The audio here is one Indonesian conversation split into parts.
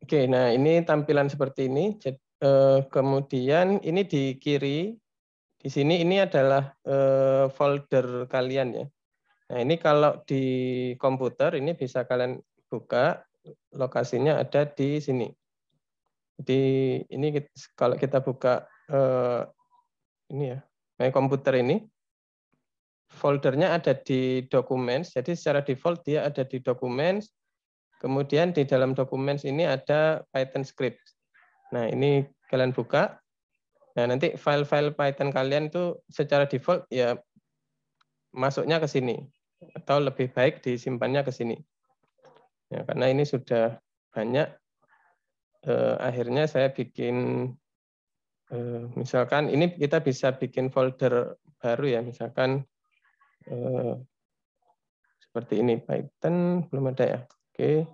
Oke, nah ini tampilan seperti ini. Kemudian ini di kiri, di sini ini adalah folder kalian ya. Nah ini kalau di komputer ini bisa kalian buka, lokasinya ada di sini. Jadi ini kalau kita buka ini ya, komputer ini, foldernya ada di Documents. Jadi secara default dia ada di Documents. Kemudian di dalam Documents ini ada Python script. Nah ini kalian buka. Nah nanti file-file Python kalian itu secara default ya masuknya ke sini. Atau lebih baik disimpannya ke sini. Ya, karena ini sudah banyak, akhirnya saya bikin, misalkan ini kita bisa bikin folder baru ya, misalkan seperti ini, Python belum ada ya. Oke.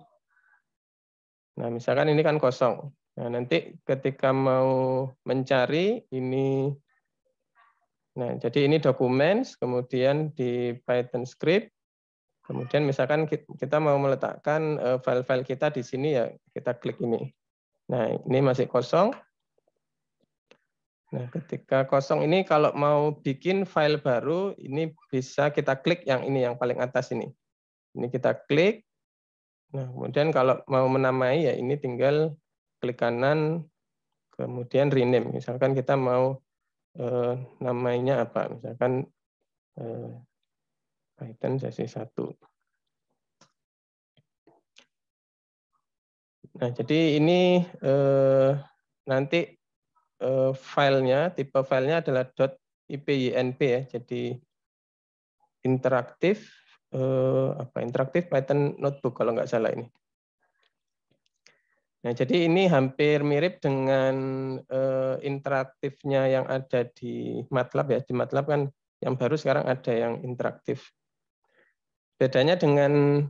Nah, misalkan ini kan kosong. Nah, nanti ketika mau mencari ini, nah jadi ini documents, kemudian di Python script, kemudian misalkan kita mau meletakkan file-file kita di sini ya, kita klik ini. Nah, ini masih kosong. Nah, ketika kosong ini kalau mau bikin file baru, ini bisa kita klik yang ini, yang paling atas ini. Ini kita klik. Nah, kemudian kalau mau menamai ya ini tinggal klik kanan, kemudian rename. Misalkan kita mau namanya apa? Misalkan Python sesi 1. Nah, jadi ini nanti filenya, tipe filenya adalah .ipynb ya. Jadi interaktif interaktif Python notebook kalau nggak salah ini. Nah, jadi ini hampir mirip dengan interaktifnya yang ada di MATLAB ya. Di MATLAB kan yang baru sekarang ada yang interaktif. Bedanya dengan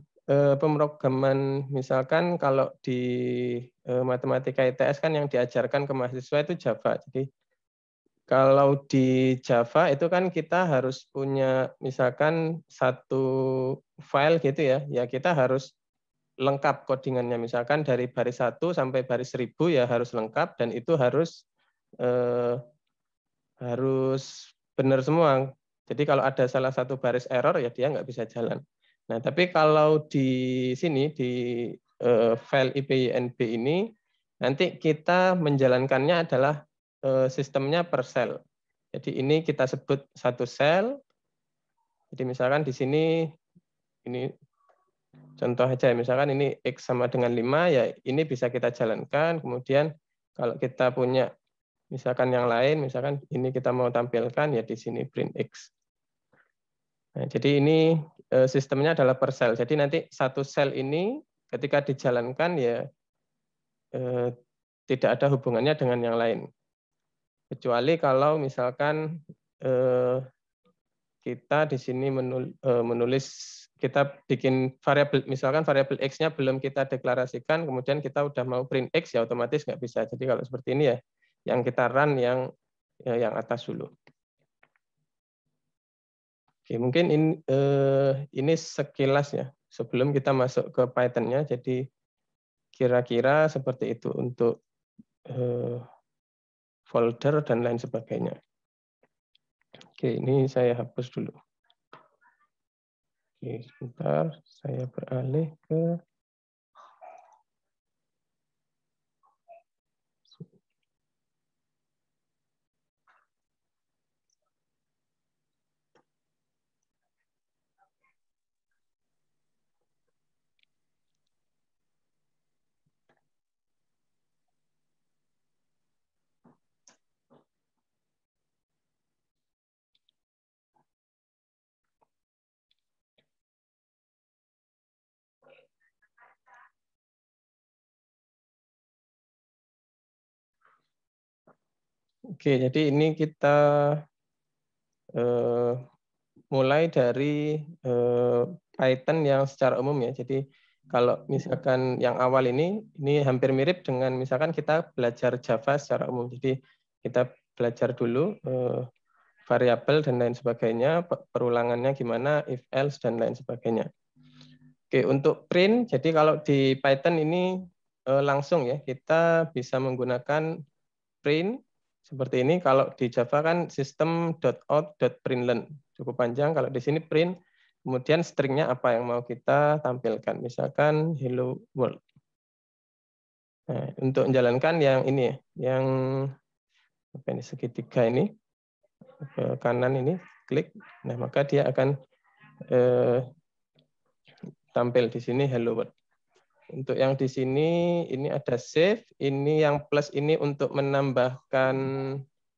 pemrograman, misalkan kalau di matematika ITS kan yang diajarkan ke mahasiswa itu Java. Jadi kalau di Java itu kan kita harus punya misalkan satu file gitu ya. Ya kita harus lengkap codingannya, misalkan dari baris 1 sampai baris 1000 ya harus lengkap, dan itu harus benar semua. Jadi kalau ada salah satu baris error ya dia nggak bisa jalan. Nah tapi kalau di sini di file IPYNB ini nanti kita menjalankannya adalah sistemnya per sel. Jadi ini kita sebut satu sel. Jadi misalkan di sini ini contoh aja, misalkan ini X sama dengan 5, ya ini bisa kita jalankan. Kemudian kalau kita punya misalkan yang lain, misalkan ini kita mau tampilkan, ya di sini print X. Nah, jadi ini sistemnya adalah per sel. Jadi nanti satu sel ini ketika dijalankan ya tidak ada hubungannya dengan yang lain. Kecuali kalau misalkan kita di sini menulis, kita bikin variabel, misalkan variabel X-nya belum kita deklarasikan, kemudian kita udah mau print X, ya otomatis nggak bisa. Jadi kalau seperti ini ya, yang kita run yang atas dulu. Oke, mungkin ini sekilas ya, sebelum kita masuk ke Python-nya. Jadi kira-kira seperti itu untuk folder dan lain sebagainya. Oke, ini saya hapus dulu. Oke, sebentar, saya beralih ke Oke, jadi ini kita mulai dari Python yang secara umum ya. Jadi kalau misalkan yang awal ini hampir mirip dengan misalkan kita belajar Java secara umum. Jadi kita belajar dulu variabel dan lain sebagainya, perulangannya gimana, if else dan lain sebagainya. Oke, untuk print, jadi kalau di Python ini langsung ya, kita bisa menggunakan print seperti ini. Kalau di Java kan system.out.println cukup panjang. Kalau di sini print, kemudian stringnya apa yang mau kita tampilkan. Misalkan hello world. Nah, untuk menjalankan yang ini ya, yang apa ini segitiga ini ke kanan ini, klik. Nah, maka dia akan tampil di sini hello world. Untuk yang di sini ini ada save, ini yang plus ini untuk menambahkan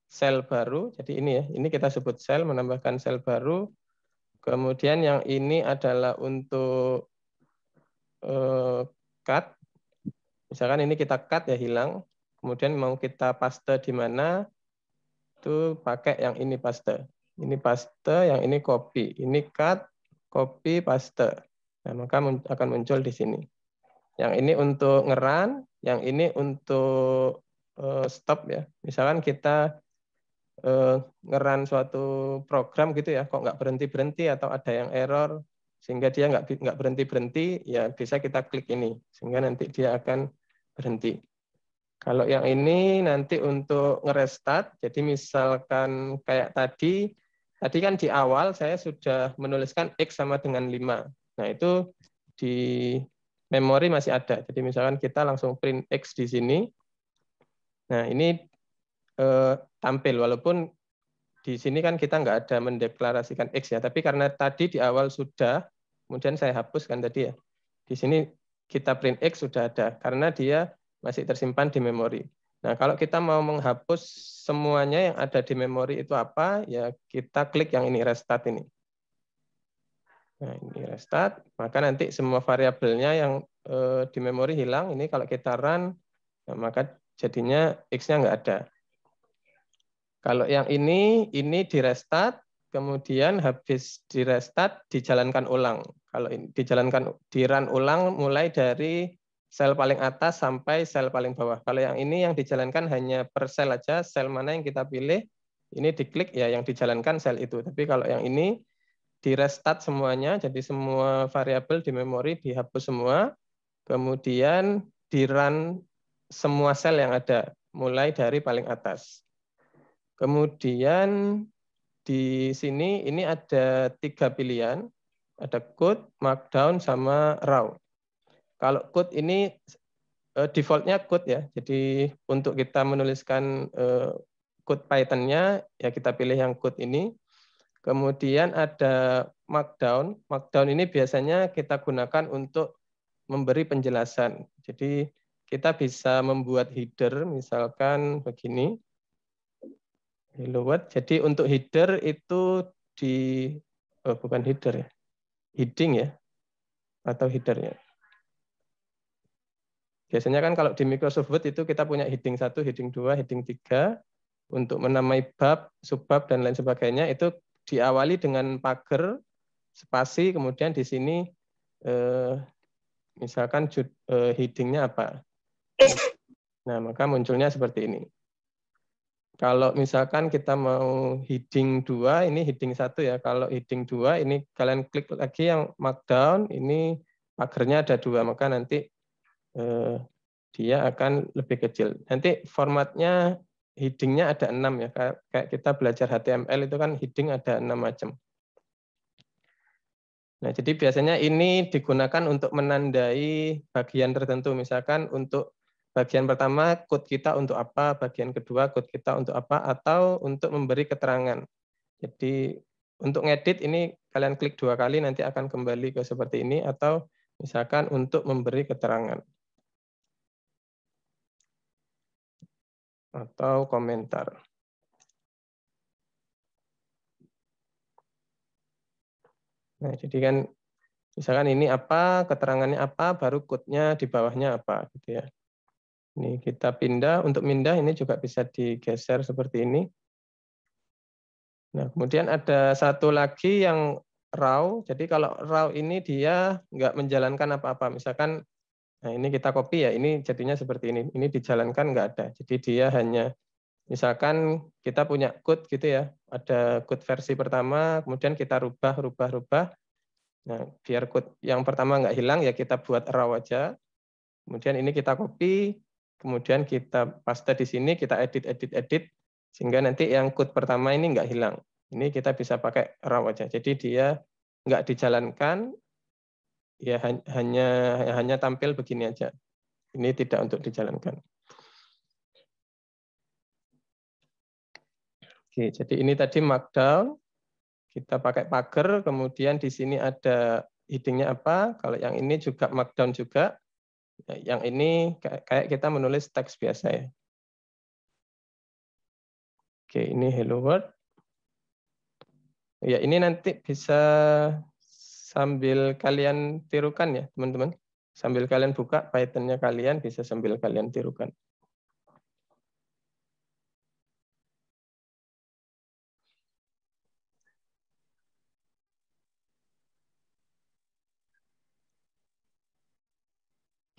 sel baru. Jadi ini ya, ini kita sebut sel, menambahkan sel baru. Kemudian yang ini adalah untuk cut. Misalkan ini kita cut ya hilang. Kemudian mau kita paste di mana? Itu pakai yang ini paste. Ini paste, yang ini copy. Ini cut, copy, paste. Nah, maka akan muncul di sini. Yang ini untuk ngeran, yang ini untuk stop ya. Misalkan kita ngeran suatu program gitu ya, kok nggak berhenti-berhenti atau ada yang error, sehingga dia nggak berhenti-berhenti, ya bisa kita klik ini, sehingga nanti dia akan berhenti. Kalau yang ini nanti untuk ngerestart, jadi misalkan kayak tadi kan di awal saya sudah menuliskan X sama dengan 5. Nah itu di memori masih ada. Jadi misalkan kita langsung print X di sini. Nah, ini tampil walaupun di sini kan kita nggak ada mendeklarasikan X ya, tapi karena tadi di awal sudah, kemudian saya hapuskan tadi ya. Di sini kita print X sudah ada karena dia masih tersimpan di memori. Nah, kalau kita mau menghapus semuanya yang ada di memori itu apa? Ya kita klik yang ini restart ini. Nah, ini restart, maka nanti semua variabelnya yang di memori hilang. Ini kalau kita run, nah, maka jadinya X-nya nggak ada. Kalau yang ini di restart, kemudian habis di restart, dijalankan ulang. Kalau ini dijalankan, di run ulang mulai dari sel paling atas sampai sel paling bawah. Kalau yang ini yang dijalankan hanya per sel aja, sel mana yang kita pilih, ini diklik ya yang dijalankan sel itu. Tapi kalau yang ini di restart semuanya, jadi semua variabel di memori dihapus semua, kemudian di run semua sel yang ada, mulai dari paling atas. Kemudian di sini ini ada 3 pilihan, ada code, markdown, sama raw. Kalau code ini defaultnya code ya, jadi untuk kita menuliskan code Python-nya ya kita pilih yang code ini. Kemudian ada markdown. Markdown ini biasanya kita gunakan untuk memberi penjelasan. Jadi kita bisa membuat header, misalkan begini. Hello world. Jadi untuk header itu di bukan header ya, heading ya, atau header ya. Biasanya kan kalau di Microsoft Word itu kita punya heading 1, heading 2, heading 3 untuk menamai bab, subbab dan lain sebagainya itu diawali dengan pagar spasi, kemudian di sini misalkan headingnya apa. Nah, maka munculnya seperti ini. Kalau misalkan kita mau heading 2, ini heading 1 ya. Kalau heading 2, ini kalian klik lagi yang markdown, ini pagarnya ada 2, maka nanti dia akan lebih kecil. Nanti formatnya headingnya ada 6 ya. Kayak kita belajar HTML itu kan heading ada 6 macam. Nah, jadi biasanya ini digunakan untuk menandai bagian tertentu. Misalkan untuk bagian pertama, code kita untuk apa, bagian kedua, code kita untuk apa, atau untuk memberi keterangan. Jadi untuk ngedit ini kalian klik 2 kali, nanti akan kembali ke seperti ini, atau misalkan untuk memberi keterangan. Atau komentar. Nah, jadi kan misalkan ini apa, keterangannya apa, baru code-nya di bawahnya apa, gitu ya. Ini kita pindah, untuk pindah ini juga bisa digeser seperti ini. Nah, kemudian ada satu lagi yang raw. Jadi kalau raw ini dia nggak menjalankan apa-apa. Misalkan, nah ini kita copy ya, ini jadinya seperti ini. Ini dijalankan nggak ada. Jadi dia hanya, misalkan kita punya code gitu ya, ada code versi pertama, kemudian kita rubah. Nah, biar code yang pertama nggak hilang ya kita buat raw aja. Kemudian ini kita copy, kemudian kita paste di sini, kita edit, sehingga nanti yang code pertama ini nggak hilang. Ini kita bisa pakai raw aja. Jadi dia nggak dijalankan, ya hanya tampil begini aja. Ini tidak untuk dijalankan. Oke, jadi ini tadi Markdown. Kita pakai pagar, kemudian di sini ada heading-nya apa. Kalau yang ini juga Markdown juga. Yang ini kayak kita menulis teks biasa ya. Oke, ini Hello World. Ya, ini nanti bisa sambil kalian tirukan ya, teman-teman. Sambil kalian buka Python-nya kalian, bisa sambil kalian tirukan.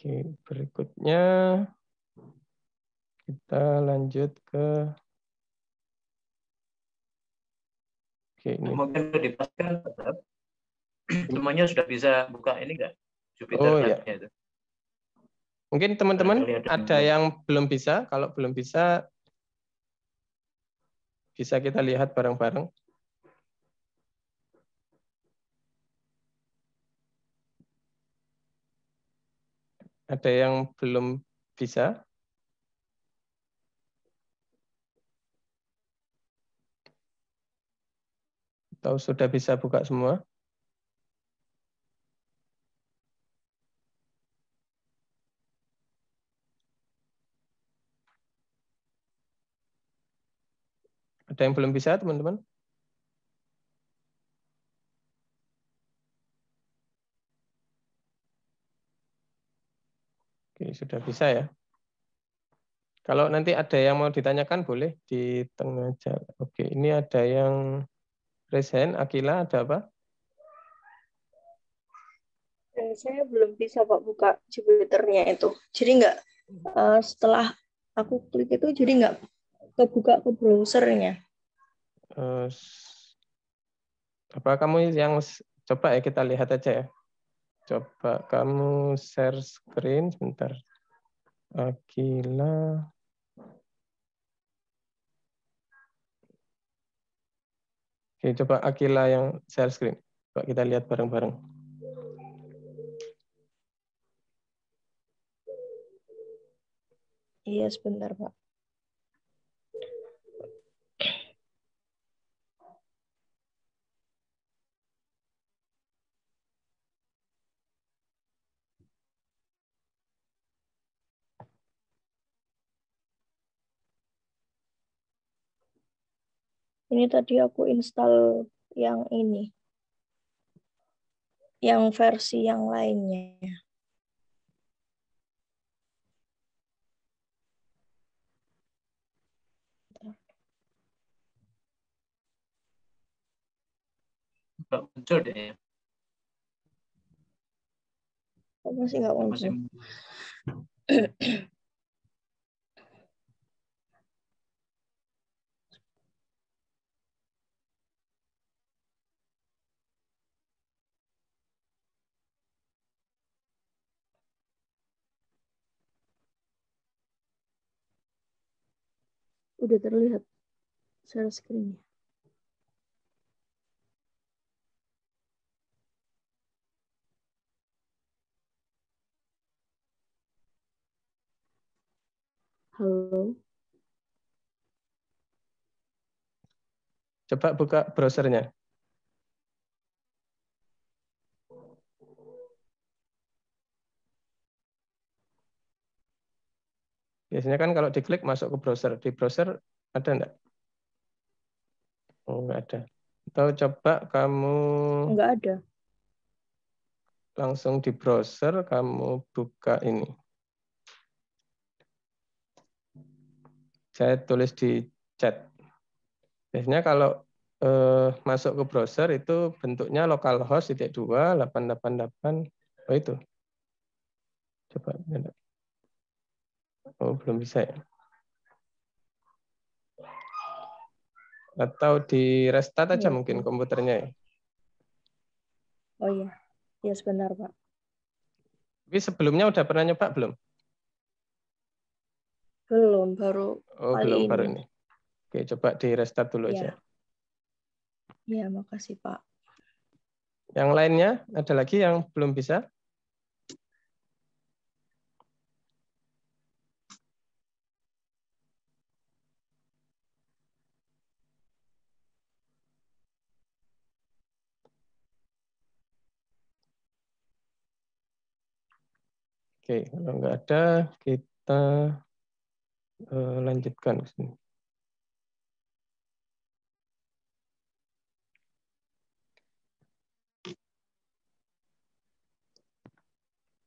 Oke, berikutnya kita lanjut ke ini. Mungkin sudah dipastikan, semuanya sudah bisa buka ini enggak? Oh Jupyter ya. Lab-nya itu. Mungkin teman-teman ada yang belum bisa. Kalau belum bisa kita lihat bareng-bareng. Ada yang belum bisa? Atau sudah bisa buka semua? Ada yang belum bisa, teman-teman? Oke, sudah bisa ya. Kalau nanti ada yang mau ditanyakan, boleh di tengah aja. Oke, ini ada yang raise hand. Akila, ada apa? Saya belum bisa Pak buka Jupyter-nya itu. Jadi nggak, setelah aku klik itu jadi nggak kebuka ke browsernya. Apa kamu yang coba ya, kita lihat aja ya. Coba kamu share screen sebentar. Akila. Oke, coba Akila yang share screen. Coba kita lihat bareng-bareng. Iya, sebentar Pak. Ini tadi aku install yang ini. Yang versi yang lainnya. Nggak muncul deh. Oh, masih nggak muncul. Udah terlihat share screen-nya. Halo. Coba buka browsernya. Biasanya kan kalau diklik masuk ke browser. Di browser ada enggak? Oh, enggak ada. Atau coba kamu Enggak ada. langsung di browser, kamu buka ini. Saya tulis di chat. Biasanya kalau masuk ke browser itu bentuknya localhost 2.888. Oh itu. Coba. Oh, belum bisa ya. Atau di restart aja mungkin komputernya ya. Oh iya. Ya sebentar Pak. Tapi sebelumnya udah pernah nyoba belum? Belum, baru Oh, kali belum, ini. baru ini. Oke, coba di restart dulu aja. Ya. Ya, makasih Pak. Yang lainnya, ada lagi yang belum bisa? Oke, kalau nggak ada, kita lanjutkan ke sini.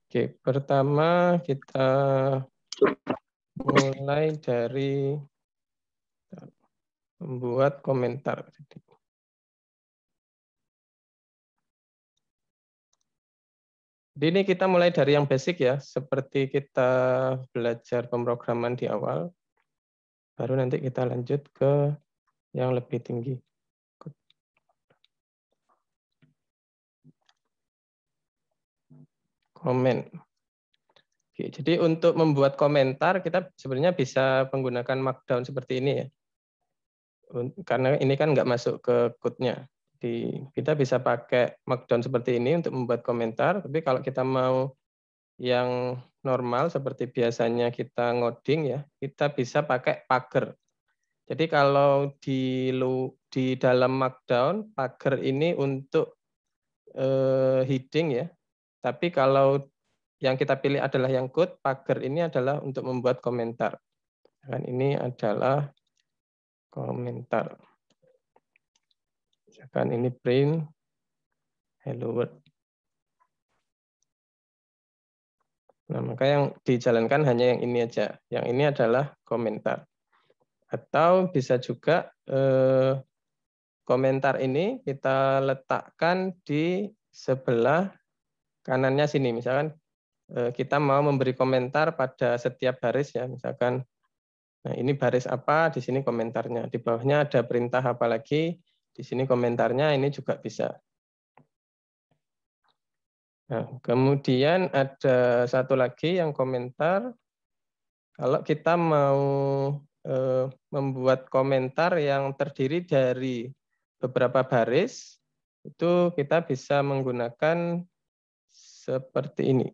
Oke, pertama kita mulai dari membuat komentar. Jadi ini kita mulai dari yang basic ya, seperti kita belajar pemrograman di awal, baru nanti kita lanjut ke yang lebih tinggi. Komen. Oke, jadi untuk membuat komentar, kita sebenarnya bisa menggunakan Markdown seperti ini ya. Karena ini kan nggak masuk ke code-nya. Kita bisa pakai Markdown seperti ini untuk membuat komentar, tapi kalau kita mau yang normal seperti biasanya kita ngoding ya, kita bisa pakai pager. Jadi kalau di dalam Markdown, pager ini untuk heading ya. Tapi kalau yang kita pilih adalah yang code, pager ini adalah untuk membuat komentar. Dan ini adalah komentar. Misalkan ini print hello world. Nah, maka yang dijalankan hanya yang ini aja. Yang ini adalah komentar. Atau bisa juga komentar ini kita letakkan di sebelah kanannya sini. Misalkan kita mau memberi komentar pada setiap baris ya. Misalkan nah ini baris apa, di sini komentarnya. Di bawahnya ada perintah apa lagi, di sini komentarnya, ini juga bisa. Nah, kemudian ada satu lagi yang komentar. Kalau kita mau membuat komentar yang terdiri dari beberapa baris, itu kita bisa menggunakan seperti ini.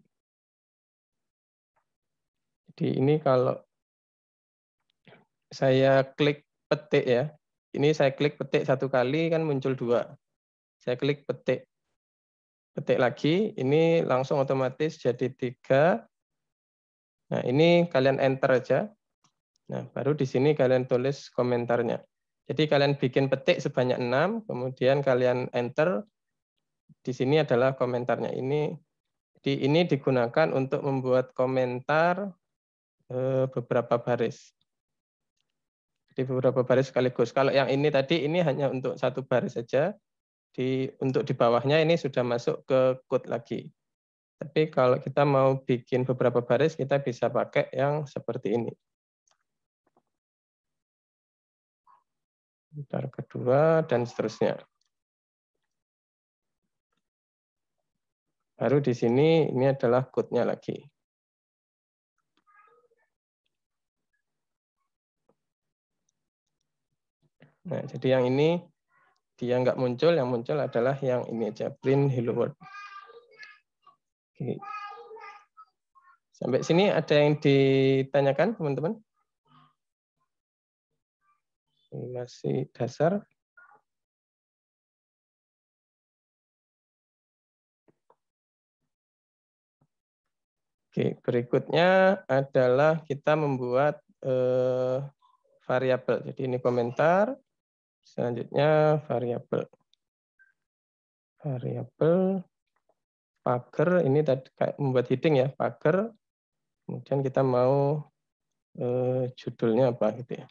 Jadi ini kalau saya klik petik ya, ini saya klik petik satu kali kan muncul 2. Saya klik petik lagi, ini langsung otomatis jadi 3. Nah ini kalian enter aja. Nah baru di sini kalian tulis komentarnya. Jadi kalian bikin petik sebanyak 6, kemudian kalian enter. Di sini adalah komentarnya ini. Jadi ini digunakan untuk membuat komentar beberapa baris. Di beberapa baris sekaligus. Kalau yang ini tadi ini hanya untuk satu baris saja. Untuk di bawahnya ini sudah masuk ke code lagi. Tapi kalau kita mau bikin beberapa baris, kita bisa pakai yang seperti ini. Bentar kedua dan seterusnya. Baru di sini ini adalah code-nya lagi. Nah, jadi yang ini dia nggak muncul, yang muncul adalah yang ini aja, print hello world. Oke. Sampai sini ada yang ditanyakan, teman-teman? Ini masih dasar. Oke, berikutnya adalah kita membuat variabel. Jadi ini komentar, selanjutnya variabel. Variabel pager ini tadi kayak membuat heading ya, pager. Kemudian kita mau judulnya apa gitu ya.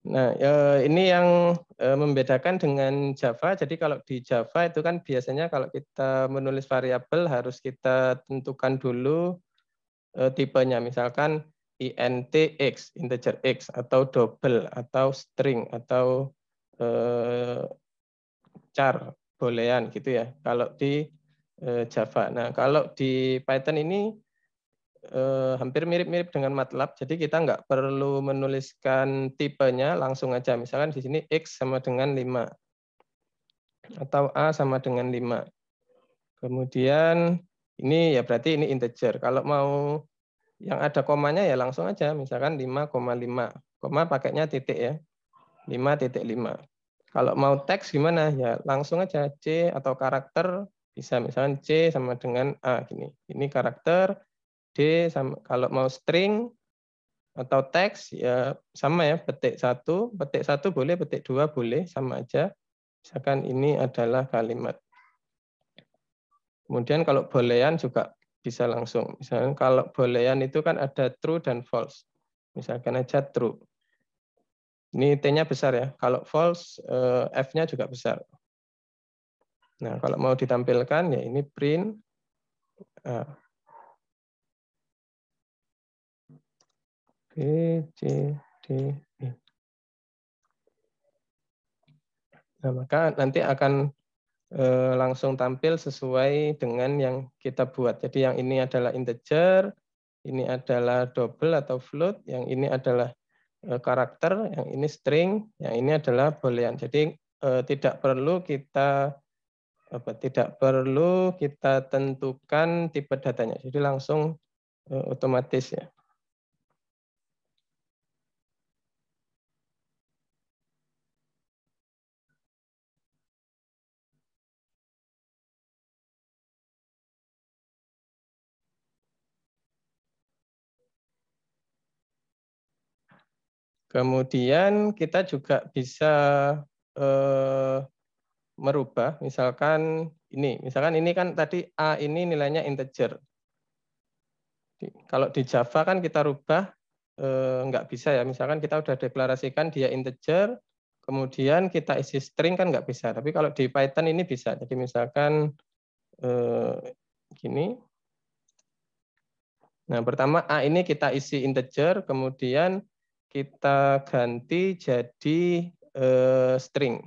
Nah, ini yang membedakan dengan Java. Jadi kalau di Java itu kan biasanya kalau kita menulis variabel harus kita tentukan dulu tipenya. Misalkan int x, integer x, atau double, atau string, atau char, boolean gitu ya. Kalau di Java. Nah, kalau di Python ini hampir mirip-mirip dengan MATLAB, jadi kita nggak perlu menuliskan tipenya, langsung aja. Misalkan di sini X sama dengan 5, atau A sama dengan 5. Kemudian ini ya berarti ini integer. Kalau mau yang ada komanya ya langsung aja, misalkan 5,5. Koma pakainya titik ya, 5,5. Kalau mau teks gimana? Ya langsung aja C atau karakter, bisa misalkan C sama dengan A gini. Ini karakter, D sama, kalau mau string atau teks ya sama ya, petik 1 boleh, petik 2 boleh, sama aja. Misalkan ini adalah kalimat. Kemudian kalau boolean juga bisa langsung. Misalkan kalau boolean itu kan ada true dan false. Misalkan aja true. Ini T-nya besar ya. Kalau false, F-nya juga besar. Nah, kalau mau ditampilkan ya ini print B, C, D, E. Nah, maka nanti akan langsung tampil sesuai dengan yang kita buat. Jadi yang ini adalah integer, ini adalah double atau float, yang ini adalah karakter, yang ini string, yang ini adalah boolean. Jadi tidak perlu kita tentukan tipe datanya. Jadi langsung otomatis ya. Kemudian kita juga bisa merubah, misalkan ini kan tadi A ini nilainya integer. Kalau di Java kan kita rubah nggak bisa ya, misalkan kita udah deklarasikan dia integer, kemudian kita isi string kan nggak bisa. Tapi kalau di Python ini bisa. Jadi misalkan gini. Nah, pertama A ini kita isi integer, kemudian kita ganti jadi string.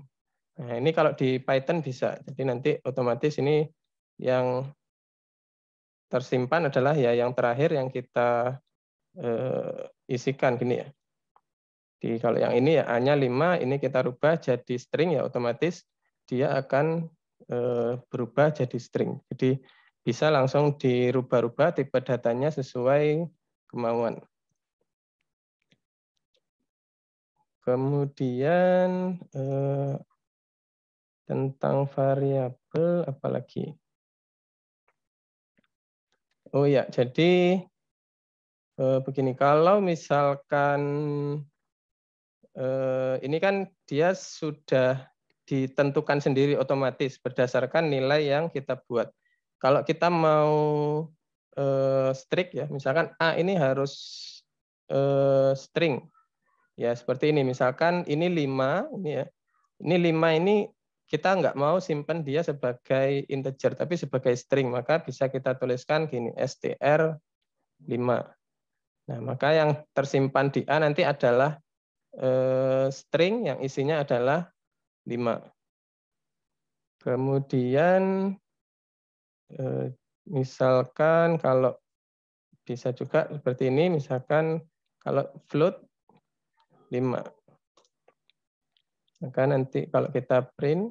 Nah, ini kalau di Python bisa. Jadi nanti otomatis ini yang tersimpan adalah ya yang terakhir yang kita isikan gini ya. Jadi kalau yang ini ya A-nya 5, ini kita rubah jadi string ya otomatis dia akan berubah jadi string. Jadi bisa langsung dirubah-rubah tipe datanya sesuai kemauan. Kemudian tentang variabel apalagi? Oh ya, jadi begini, kalau misalkan ini kan dia sudah ditentukan sendiri otomatis berdasarkan nilai yang kita buat. Kalau kita mau strict ya, misalkan A ini harus string. Ya, seperti ini. Misalkan ini 5, ini ya. Ini 5 ini kita nggak mau simpan dia sebagai integer, tapi sebagai string. Maka bisa kita tuliskan gini, str5. Nah, maka yang tersimpan di A nanti adalah string yang isinya adalah 5. Kemudian misalkan kalau bisa juga seperti ini, misalkan kalau float 5. Maka nanti kalau kita print,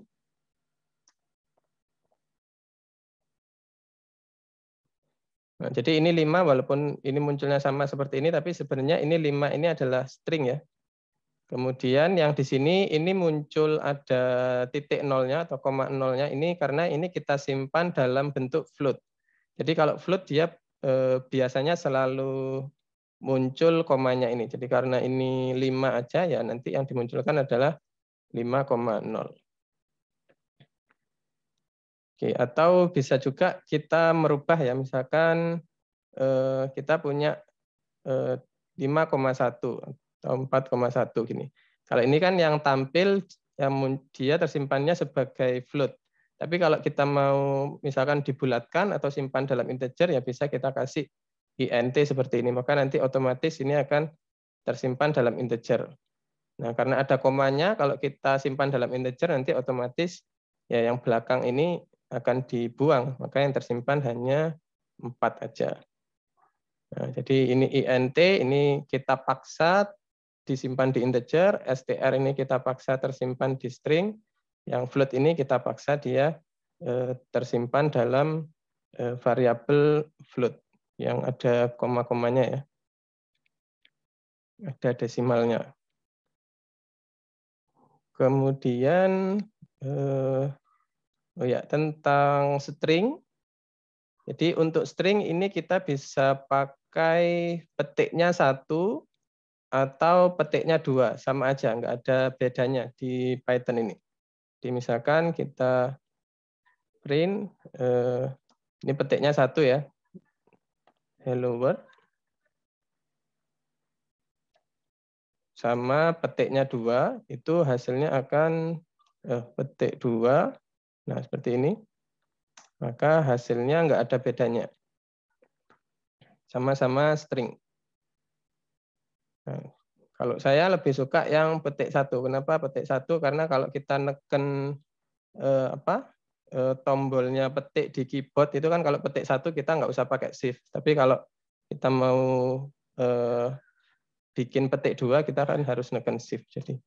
nah, jadi ini 5 walaupun ini munculnya sama seperti ini, tapi sebenarnya ini 5 ini adalah string ya. Kemudian yang di sini ini muncul ada titik nolnya atau koma nolnya ini karena ini kita simpan dalam bentuk float. Jadi kalau float dia biasanya selalu muncul komanya ini. Jadi karena ini 5 aja ya nanti yang dimunculkan adalah 5,0. Oke, atau bisa juga kita merubah ya, misalkan kita punya 5,1 atau 4,1 gini. Kalau ini kan yang tampil yang dia tersimpannya sebagai float. Tapi kalau kita mau misalkan dibulatkan atau simpan dalam integer ya bisa kita kasih int seperti ini. Maka nanti otomatis ini akan tersimpan dalam integer. Nah, karena ada komanya kalau kita simpan dalam integer nanti otomatis ya yang belakang ini akan dibuang, maka yang tersimpan hanya 4 aja. Nah, jadi ini int, ini kita paksa disimpan di integer, str ini kita paksa tersimpan di string, yang float ini kita paksa dia tersimpan dalam variabel float yang ada koma-komanya ya, ada desimalnya. Kemudian oh ya, tentang string. Jadi untuk string ini kita bisa pakai petiknya 1 atau petiknya 2, sama aja, nggak ada bedanya di Python ini. Jadi misalkan kita print, ini petiknya 1 ya, hello world, sama petiknya 2, itu hasilnya akan petik 2, nah seperti ini, maka hasilnya nggak ada bedanya. Sama-sama string. Nah, kalau saya lebih suka yang petik 1. Kenapa petik 1? Karena kalau kita neken tombolnya petik di keyboard itu kan kalau petik 1 kita nggak usah pakai shift. Tapi kalau kita mau bikin petik 2 kita kan harus neken shift. Jadi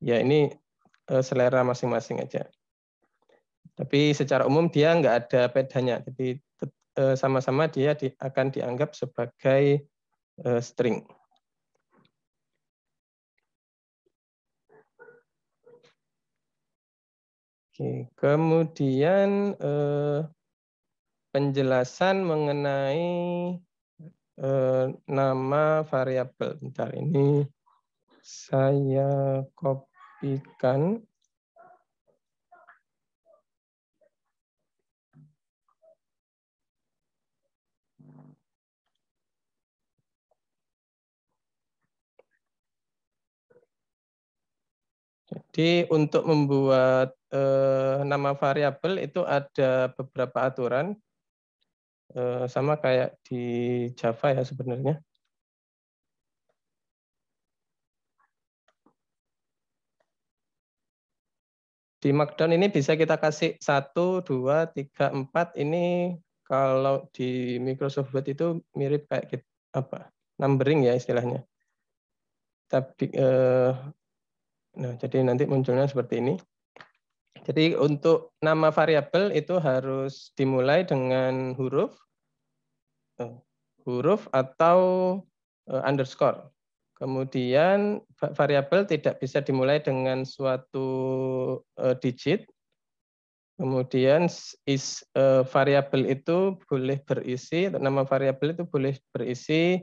ya ini selera masing-masing aja. Tapi secara umum dia nggak ada bedanya. Jadi sama-sama dia akan dianggap sebagai string. Oke, kemudian penjelasan mengenai nama variabel. Bentar, ini saya kopikan. Jadi untuk membuat nama variabel itu ada beberapa aturan, sama kayak di Java ya sebenarnya. Di Markdown ini bisa kita kasih 1, 2, 3, 4. Ini kalau di Microsoft Word itu mirip kayak numbering ya istilahnya. Tapi nah, jadi nanti munculnya seperti ini. Jadi untuk nama variabel itu harus dimulai dengan huruf atau underscore. Kemudian variabel tidak bisa dimulai dengan suatu digit. Kemudian variabel itu boleh berisi, nama variabel itu boleh berisi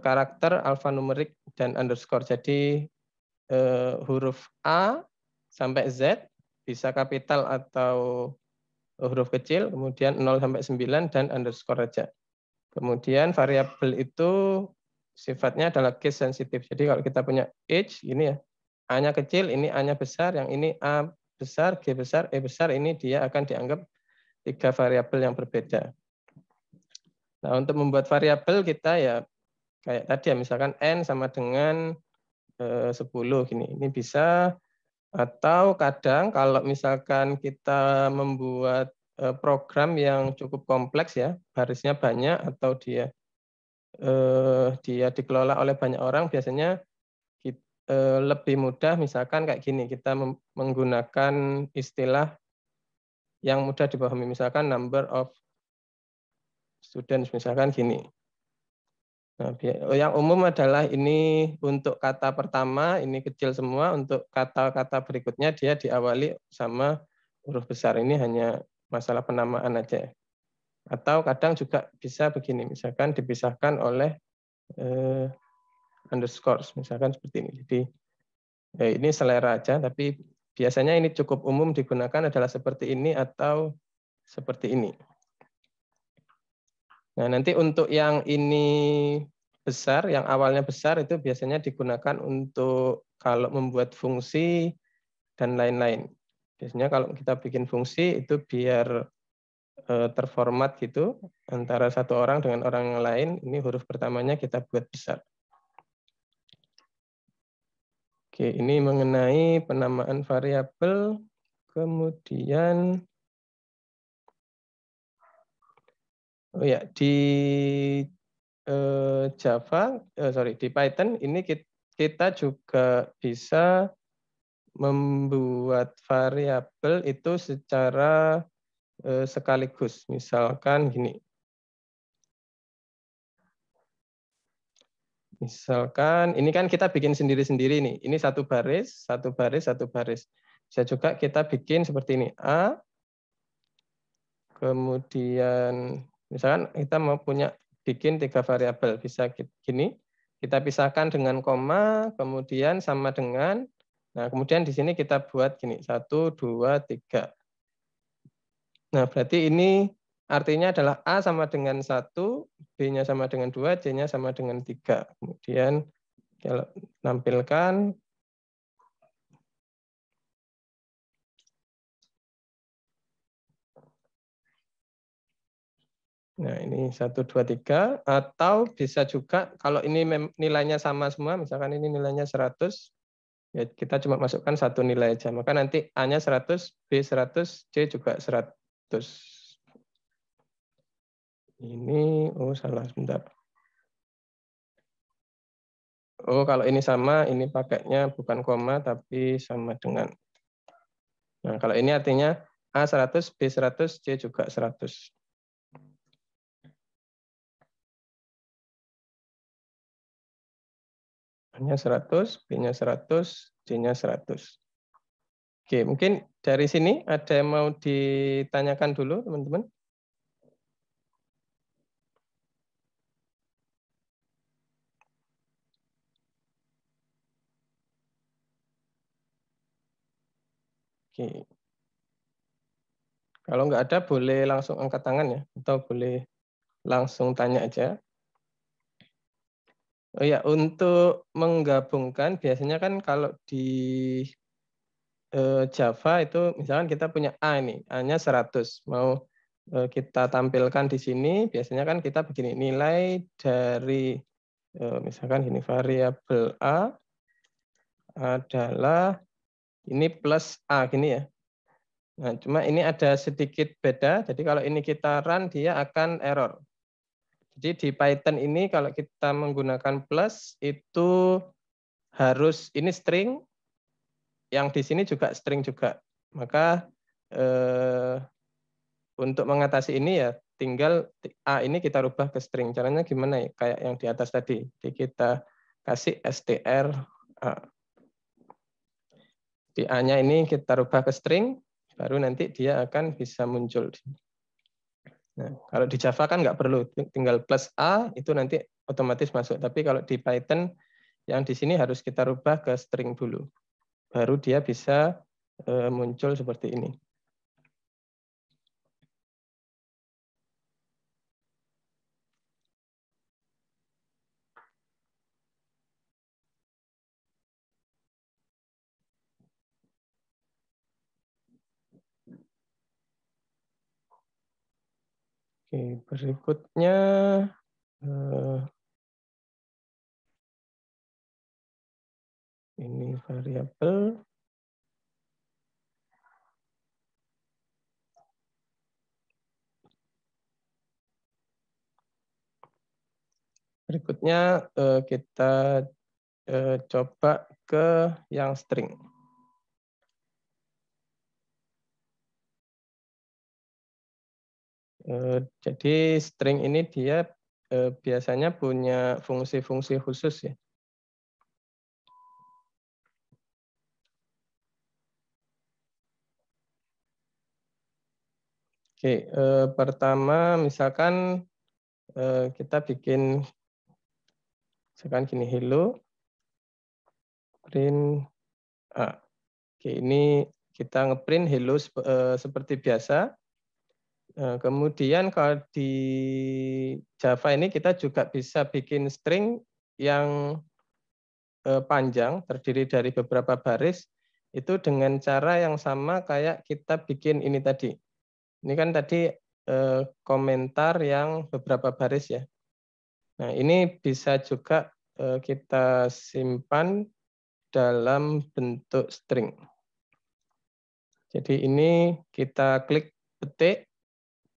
karakter alfanumerik dan underscore. Jadi huruf A sampai Z bisa kapital atau huruf kecil, kemudian 0 sampai 9 dan underscore aja. Kemudian variabel itu sifatnya adalah case sensitif. Jadi kalau kita punya age ini ya, A-nya kecil, ini A-nya besar, yang ini A besar, G besar, E besar, ini dia akan dianggap 3 variabel yang berbeda. Nah, untuk membuat variabel kita ya kayak tadi ya, misalkan N sama dengan 10 gini. Ini bisa, atau kadang kalau misalkan kita membuat program yang cukup kompleks ya, barisnya banyak atau dia dikelola oleh banyak orang, biasanya lebih mudah misalkan kayak gini, kita menggunakan istilah yang mudah dipahami, misalkan number of students, misalkan gini. Nah, yang umum adalah ini untuk kata pertama, ini kecil semua, untuk kata-kata berikutnya dia diawali sama huruf besar, ini hanya masalah penamaan aja. Atau kadang juga bisa begini, misalkan dipisahkan oleh underscore, misalkan seperti ini. Jadi ini selera aja, tapi biasanya ini cukup umum digunakan adalah seperti ini atau seperti ini. Nah, nanti untuk yang ini besar, yang awalnya besar itu biasanya digunakan untuk kalau membuat fungsi dan lain-lain. Biasanya kalau kita bikin fungsi itu biar terformat gitu antara satu orang dengan orang yang lain, ini huruf pertamanya kita buat besar. Oke, ini mengenai penamaan variabel. Kemudian Oh ya, di Java, di Python ini kita juga bisa membuat variabel itu secara sekaligus. Misalkan gini. Misalkan ini kan kita bikin sendiri-sendiri nih. Ini satu baris, satu baris, satu baris. Bisa juga kita bikin seperti ini. A, kemudian misalkan kita mau bikin 3 variabel. Bisa gini. Kita pisahkan dengan koma, kemudian sama dengan, nah kemudian di sini kita buat gini, 1, 2, 3. Nah berarti ini artinya adalah A sama dengan 1, B-nya sama dengan 2, C-nya sama dengan 3. Kemudian kalau tampilkan, nah ini 1, 2, 3, atau bisa juga kalau ini nilainya sama semua, misalkan ini nilainya 100, ya kita cuma masukkan satu nilai aja. Maka nanti A-nya 100, B 100, C juga 100. Ini, oh salah, sebentar. Oh kalau ini sama, ini pakainya bukan koma, tapi sama dengan. Nah kalau ini artinya A 100, B 100, C juga 100. A-nya 100, B-nya 100, C-nya 100. Oke, mungkin dari sini ada yang mau ditanyakan dulu, teman-teman? Oke. Kalau nggak ada, boleh langsung angkat tangan ya, atau boleh langsung tanya aja. Oh ya, untuk menggabungkan biasanya kan kalau di Java itu misalkan kita punya A ini, A-nya 100. Mau kita tampilkan di sini, biasanya kan kita begini, nilai dari misalkan ini variabel A adalah ini plus A gini ya. Nah, cuma ini ada sedikit beda. Jadi kalau ini kita run dia akan error. Jadi di Python ini kalau kita menggunakan plus itu harus ini string, yang di sini juga string juga. Maka untuk mengatasi ini ya tinggal A ini kita rubah ke string. Caranya gimana ya? Kayak yang di atas tadi. Jadi kita kasih str A. Di A-nya ini kita rubah ke string, baru nanti dia akan bisa muncul. Nah, kalau di Java kan nggak perlu, tinggal plus A itu nanti otomatis masuk. Tapi kalau di Python yang di sini harus kita rubah ke string dulu, baru dia bisa muncul seperti ini. Oke, berikutnya ini variabel. Berikutnya kita coba ke yang string. Jadi string ini dia biasanya punya fungsi-fungsi khusus ya. Oke, pertama misalkan kita bikin misalkan gini hello print A. Oke, ini kita ngeprint hello seperti biasa. Kemudian kalau di Java ini kita juga bisa bikin string yang panjang, terdiri dari beberapa baris, itu dengan cara yang sama kayak kita bikin ini tadi. Ini kan tadi komentar yang beberapa baris ya. Nah, ini bisa juga kita simpan dalam bentuk string. Jadi ini kita klik petik,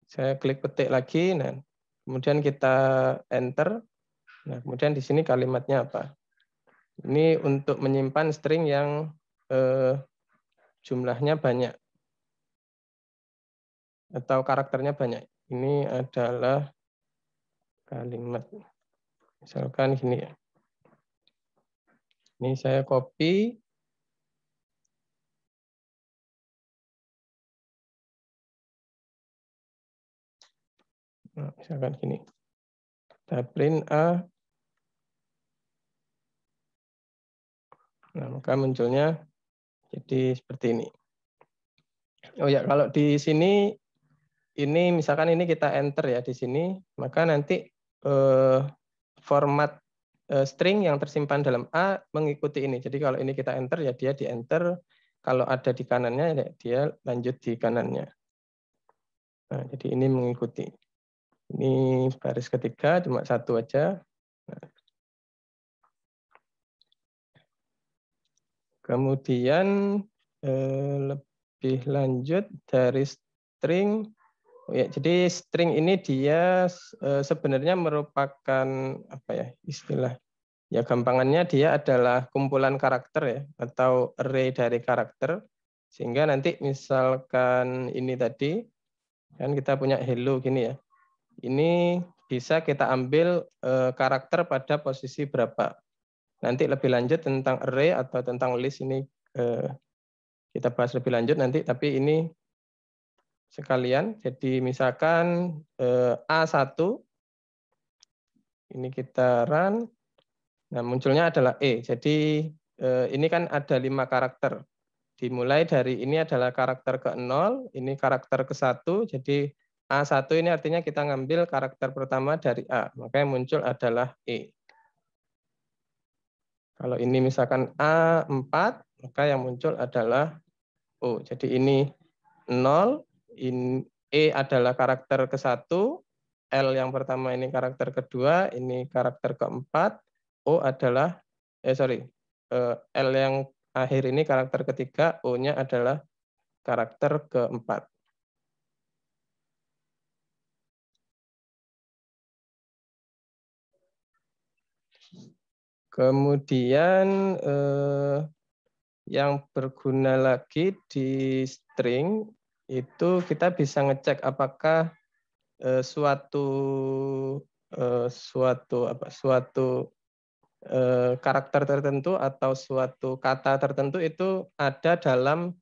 saya klik petik lagi, nah kemudian kita enter. Nah, kemudian di sini kalimatnya apa? Ini untuk menyimpan string yang jumlahnya banyak atau karakternya banyak. Ini adalah kalimat. Misalkan gini ya. Ini saya copy. Nah, misalkan gini. Kita print A. Nah, maka munculnya jadi seperti ini. Oh ya, kalau di sini ini misalkan ini kita enter ya di sini, maka nanti format string yang tersimpan dalam A mengikuti ini. Jadi kalau ini kita enter ya dia di enter, kalau ada di kanannya ya dia lanjut di kanannya. Nah, jadi ini mengikuti. Ini baris ketiga cuma satu aja. Nah. Kemudian lebih lanjut dari string. Ya, jadi string ini dia sebenarnya merupakan apa ya istilah? Ya gampangannya dia adalah kumpulan karakter ya atau array dari karakter. Sehingga nanti misalkan ini tadi kan kita punya hello gini ya. Ini bisa kita ambil karakter pada posisi berapa. Nanti lebih lanjut tentang array atau tentang list ini kita bahas lebih lanjut nanti, tapi ini sekalian. Jadi misalkan A1, ini kita run, nah munculnya adalah E. Jadi ini kan ada 5 karakter. Dimulai dari ini adalah karakter ke-0, ini karakter ke-1, jadi A1 ini artinya kita ngambil karakter pertama dari A, maka yang muncul adalah E. Kalau ini misalkan A4, maka yang muncul adalah O. Jadi ini 0, E adalah karakter ke-1, L yang pertama ini karakter kedua, ini karakter keempat, O adalah, L yang akhir ini karakter ketiga, O-nya adalah karakter keempat. Kemudian yang berguna lagi di string itu kita bisa ngecek apakah suatu karakter tertentu atau suatu kata tertentu itu ada dalam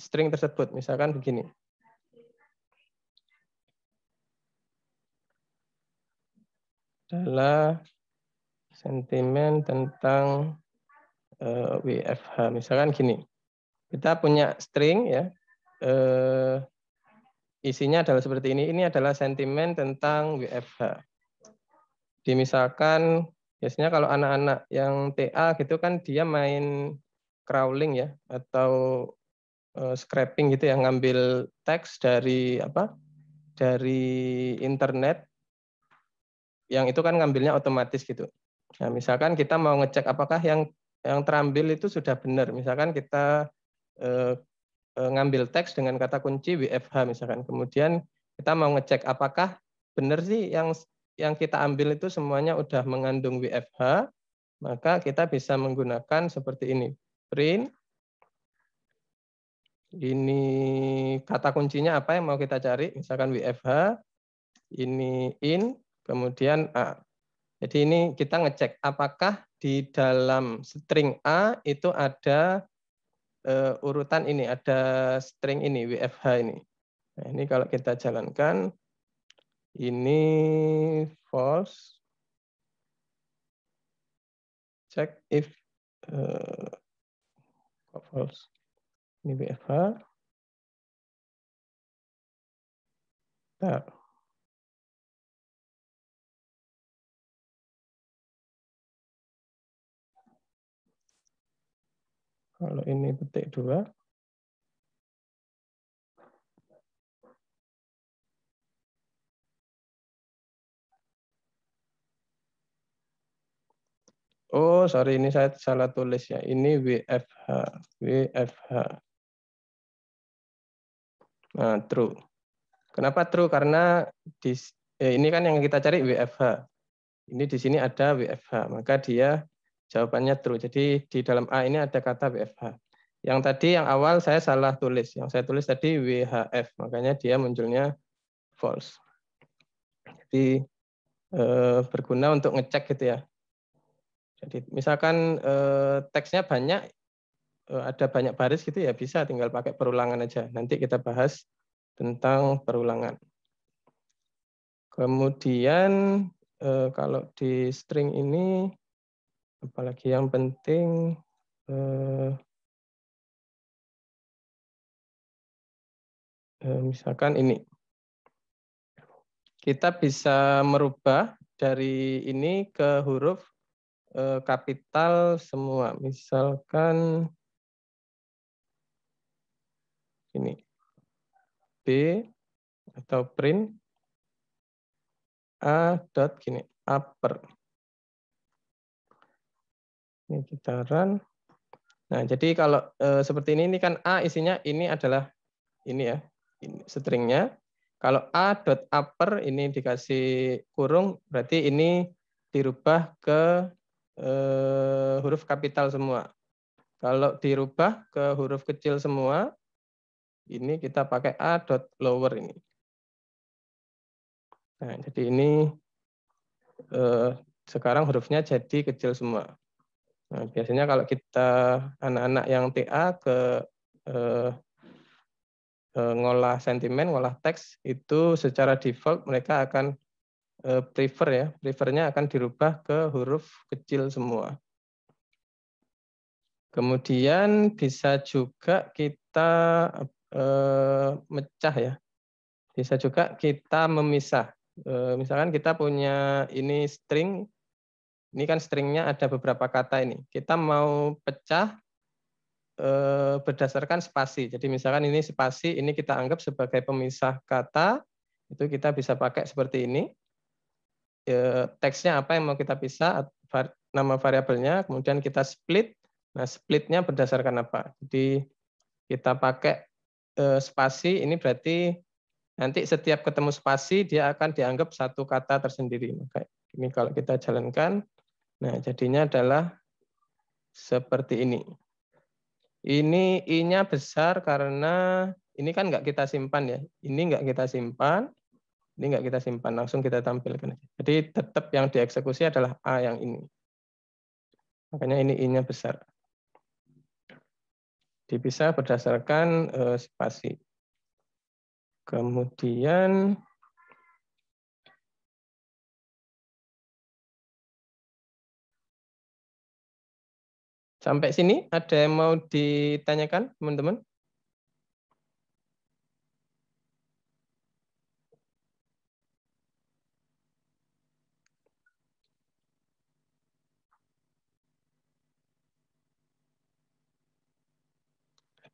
string tersebut. Misalkan begini. Adalah sentimen tentang WFH. Misalkan gini. Kita punya string ya. Isinya adalah seperti ini. Ini adalah sentimen tentang WFH. Jadi misalkan biasanya kalau anak-anak yang TA gitu kan dia main crawling ya atau scraping gitu ya, ngambil teks dari internet yang itu kan ngambilnya otomatis gitu. Nah, misalkan kita mau ngecek apakah yang terambil itu sudah benar. Misalkan kita ngambil teks dengan kata kunci WFH misalkan. Kemudian kita mau ngecek apakah benar sih yang kita ambil itu semuanya udah mengandung WFH, maka kita bisa menggunakan seperti ini. Print. Ini kata kuncinya apa yang mau kita cari, misalkan WFH, ini in, kemudian A. Jadi ini kita ngecek apakah di dalam string A itu ada urutan ini, ada string ini, WFH ini. Nah, ini kalau kita jalankan, ini false. Check if false. Ini WFH. Nah. Kalau ini petik 2. Oh, sorry, ini saya salah tulis ya. Ini WFH. WFH. Nah, true. Kenapa true? Karena ini kan yang kita cari WFH. Ini di sini ada WFH, maka dia jawabannya true. Jadi di dalam A ini ada kata WFH. Yang tadi yang awal saya salah tulis. Yang saya tulis tadi WHF, makanya dia munculnya false. Jadi berguna untuk ngecek gitu ya. Jadi misalkan teksnya banyak, ada banyak baris gitu ya, bisa tinggal pakai perulangan aja. Nanti kita bahas tentang perulangan. Kemudian kalau di string ini, apalagi yang penting, misalkan ini. Kita bisa merubah dari ini ke huruf kapital semua. Misalkan ini B atau print A dot gini upper. Ini kita run. Nah, jadi kalau seperti ini kan A isinya ini adalah ini ya, ini stringnya. Kalau A dot upper ini dikasih kurung, berarti ini dirubah ke huruf kapital semua. Kalau dirubah ke huruf kecil semua, ini kita pakai A dot lower ini. Nah, jadi ini sekarang hurufnya jadi kecil semua. Nah, biasanya kalau kita anak-anak yang TA ke ngolah sentimen, ngolah teks, itu secara default mereka akan prefernya akan dirubah ke huruf kecil semua. Kemudian bisa juga kita mecah ya, bisa juga kita memisah. Misalkan kita punya ini string, ini kan stringnya ada beberapa kata ini. Kita mau pecah berdasarkan spasi. Jadi misalkan ini spasi, ini kita anggap sebagai pemisah kata, itu kita bisa pakai seperti ini. Teksnya apa yang mau kita pisah, nama variabelnya, kemudian kita split. Nah, splitnya berdasarkan apa? Jadi kita pakai spasi, ini berarti nanti setiap ketemu spasi dia akan dianggap satu kata tersendiri. Maka ini kalau kita jalankan, nah jadinya adalah seperti ini. Ini I-nya besar karena ini kan nggak kita simpan ya. Ini nggak kita simpan, ini nggak kita simpan, langsung kita tampilkan. Jadi tetap yang dieksekusi adalah A yang ini. Makanya ini I-nya besar. Dipisah berdasarkan spasi. Kemudian sampai sini ada yang mau ditanyakan, teman-teman?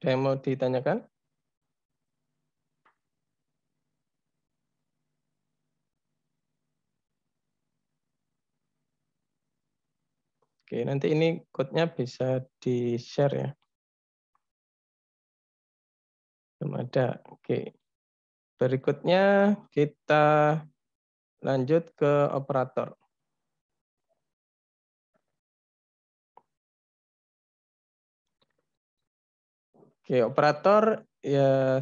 Ada yang mau ditanyakan? Oke, nanti ini code-nya bisa di-share ya. Belum ada. Oke. Berikutnya kita lanjut ke operator. Oke, operator ya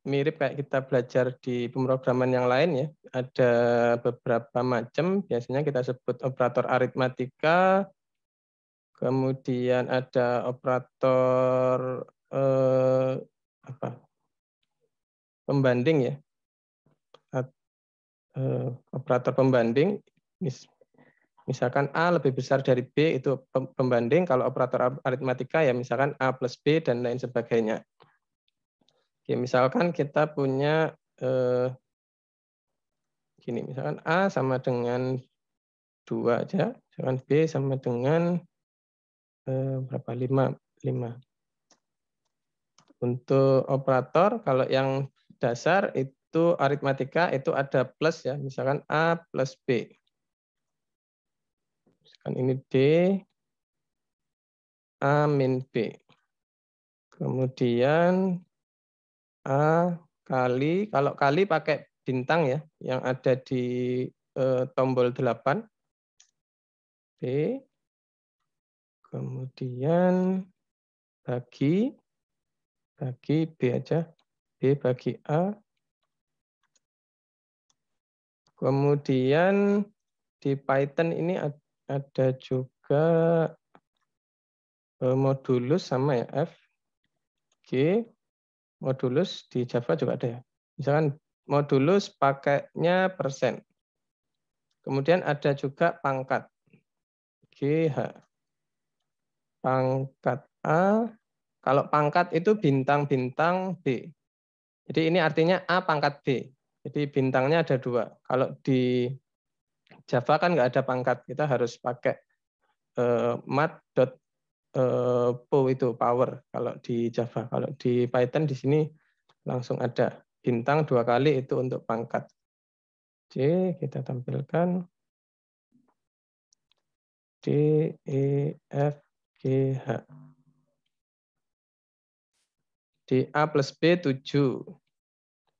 mirip kayak kita belajar di pemrograman yang lain ya. Ada beberapa macam, biasanya kita sebut operator aritmatika, kemudian ada operator pembanding ya. Operator pembanding, misalkan A lebih besar dari B itu pembanding, kalau operator aritmatika ya misalkan A plus B dan lain sebagainya. Oke, misalkan kita punya gini, misalkan A sama dengan 2 aja, misalkan B sama dengan berapa? 5. Untuk operator, kalau yang dasar itu aritmatika itu ada plus ya, misalkan A plus B. Misalkan ini D, A min B. Kemudian A kali, kalau kali pakai bintang ya, yang ada di tombol 8. B. Kemudian bagi B aja. B bagi A. Kemudian di Python ini ada juga modulus sama ya, F. G. Modulus di Java juga ada ya. Misalkan modulus pakainya persen. Kemudian ada juga pangkat. GH. Pangkat A. Kalau pangkat itu bintang-bintang B. Jadi ini artinya A pangkat B. Jadi bintangnya ada 2. Kalau di Java kan nggak ada pangkat. Kita harus pakai mat.po itu power kalau di Java. Kalau di Python di sini langsung ada bintang 2 kali itu untuk pangkat. C kita tampilkan D, E, F, G, H. Di A plus B 7.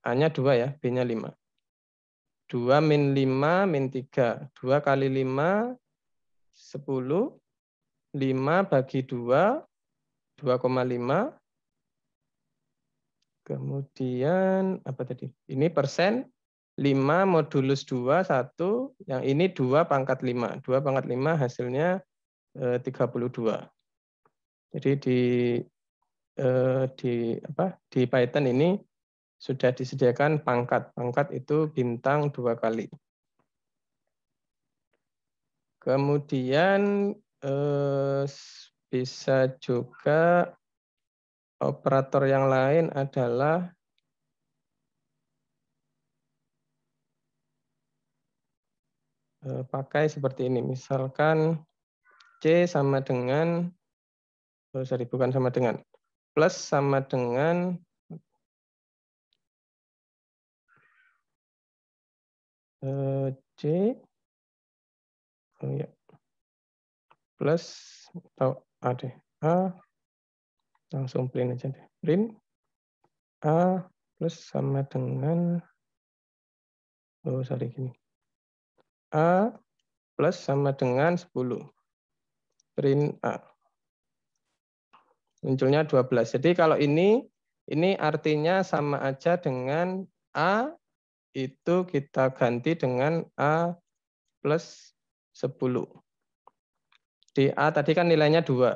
A-nya 2 ya, B-nya 5. 2 min 5 min 3. 2 kali 5, 10. 5 bagi 2, 2,5. Kemudian, apa tadi? Ini persen. 5 modulus 2, 1. Yang ini 2 pangkat 5. 2 pangkat 5 hasilnya 32. Jadi di Python ini sudah disediakan pangkat. Pangkat itu bintang 2 kali. Kemudian bisa juga operator yang lain adalah pakai seperti ini. Misalkan C sama dengan, bukan sama dengan, plus sama dengan C, oh ya, plus atau A deh, A, langsung print aja deh, print A plus sama dengan, gini, A plus sama dengan 10, print A. Munculnya 12. Jadi kalau ini artinya sama aja dengan A itu kita ganti dengan A plus 10. Di A tadi kan nilainya 2.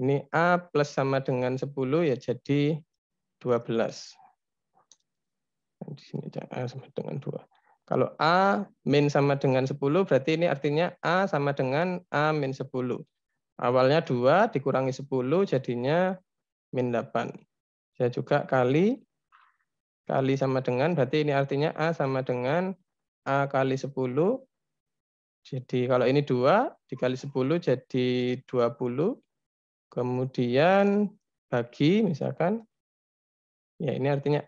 Ini A plus sama dengan 10 ya jadi 12. Di sini A sama dengan 2. Kalau A min sama dengan 10 berarti ini artinya A sama dengan A min 10. Awalnya 2 dikurangi 10 jadinya min 8. Saya juga kali sama dengan, berarti ini artinya A sama dengan A kali 10. Jadi kalau ini 2 dikali 10 jadi 20. Kemudian bagi misalkan, ya ini artinya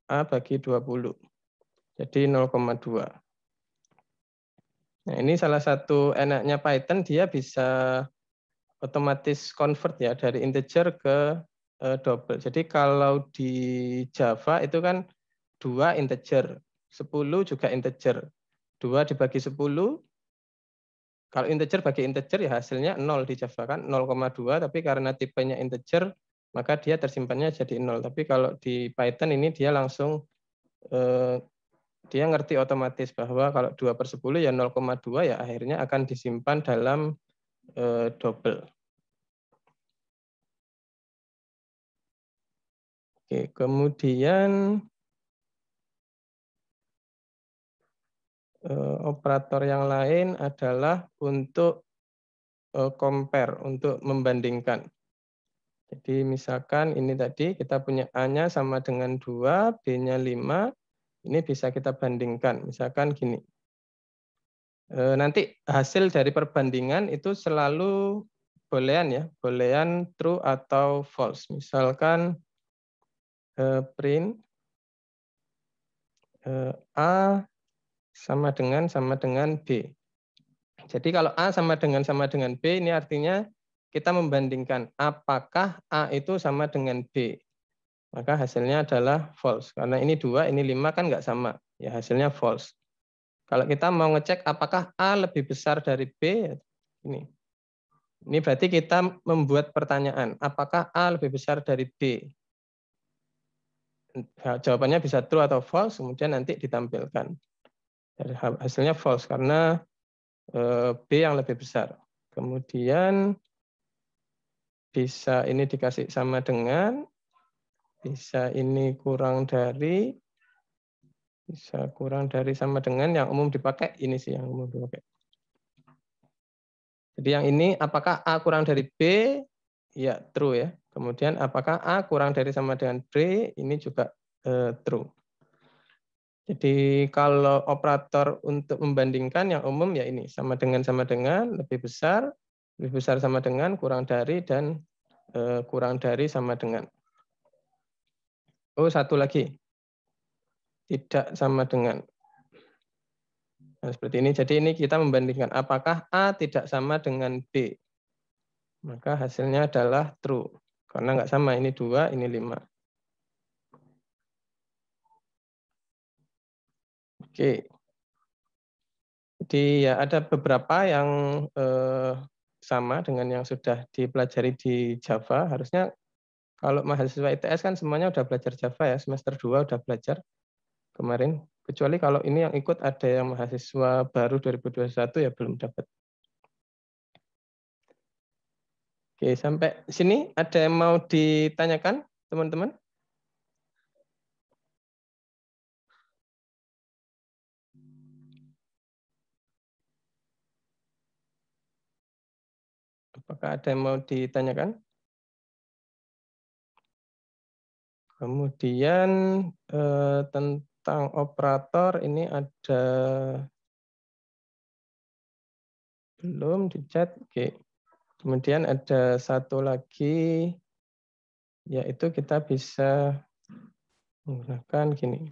A bagi 20. Jadi 0,2. Nah ini salah satu enaknya Python, dia bisa otomatis convert ya dari integer ke double. Jadi kalau di Java itu kan 2 integer, 10 juga integer. 2 dibagi 10, kalau integer bagi integer ya hasilnya 0 di Java kan, 0,2, tapi karena tipenya integer, maka dia tersimpannya jadi 0. Tapi kalau di Python ini dia langsung, dia ngerti otomatis bahwa kalau 2/10 ya 0,2 ya akhirnya akan disimpan dalam double. Oke, kemudian operator yang lain adalah untuk compare, untuk membandingkan. Jadi misalkan ini tadi kita punya A-nya sama dengan 2, B-nya 5, ini bisa kita bandingkan. Misalkan gini, nanti hasil dari perbandingan itu selalu boolean ya, boolean true atau false. Misalkan print A sama dengan B. Jadi kalau A sama dengan B, ini artinya kita membandingkan apakah A itu sama dengan B. maka hasilnya adalah false. Karena ini 2, ini 5 kan nggak sama. Ya hasilnya false. Kalau kita mau ngecek apakah A lebih besar dari B, ini. Ini berarti kita membuat pertanyaan, apakah A lebih besar dari B? Jawabannya bisa true atau false, kemudian nanti ditampilkan. Jadi hasilnya false karena B yang lebih besar. Kemudian bisa ini dikasih sama dengan, bisa ini kurang dari, bisa kurang dari sama dengan, yang umum dipakai ini sih yang umum dipakai. Jadi yang ini apakah A kurang dari B? Ya true ya. Kemudian apakah A kurang dari sama dengan B? Ini juga true. Jadi kalau operator untuk membandingkan yang umum ya ini sama dengan lebih besar sama dengan, kurang dari, dan kurang dari sama dengan. Oh, satu lagi. Tidak sama dengan. Nah, seperti ini. Jadi ini kita membandingkan apakah A tidak sama dengan B. Maka hasilnya adalah true. Karena nggak sama, ini 2, ini 5. Oke. Jadi ya ada beberapa yang sama dengan yang sudah dipelajari di Java. Harusnya kalau mahasiswa ITS kan semuanya udah belajar Java ya, semester 2 udah belajar kemarin. Kecuali kalau ini yang ikut ada yang mahasiswa baru 2021 ya belum dapat. Oke, sampai sini ada yang mau ditanyakan, teman-teman? Apakah ada yang mau ditanyakan? Kemudian tentang operator ini ada belum di chat. Oke. Kemudian ada satu lagi, yaitu kita bisa menggunakan gini.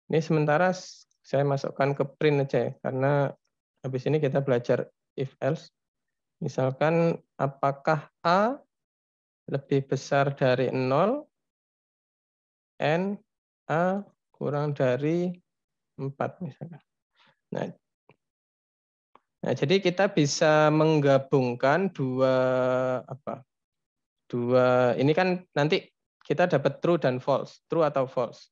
Ini sementara saya masukkan ke print aja ya, karena habis ini kita belajar if else. Misalkan apakah A lebih besar dari 0, N, A kurang dari 4 misalkan. Nah, jadi kita bisa menggabungkan dua ini kan nanti kita dapat true dan false, true atau false.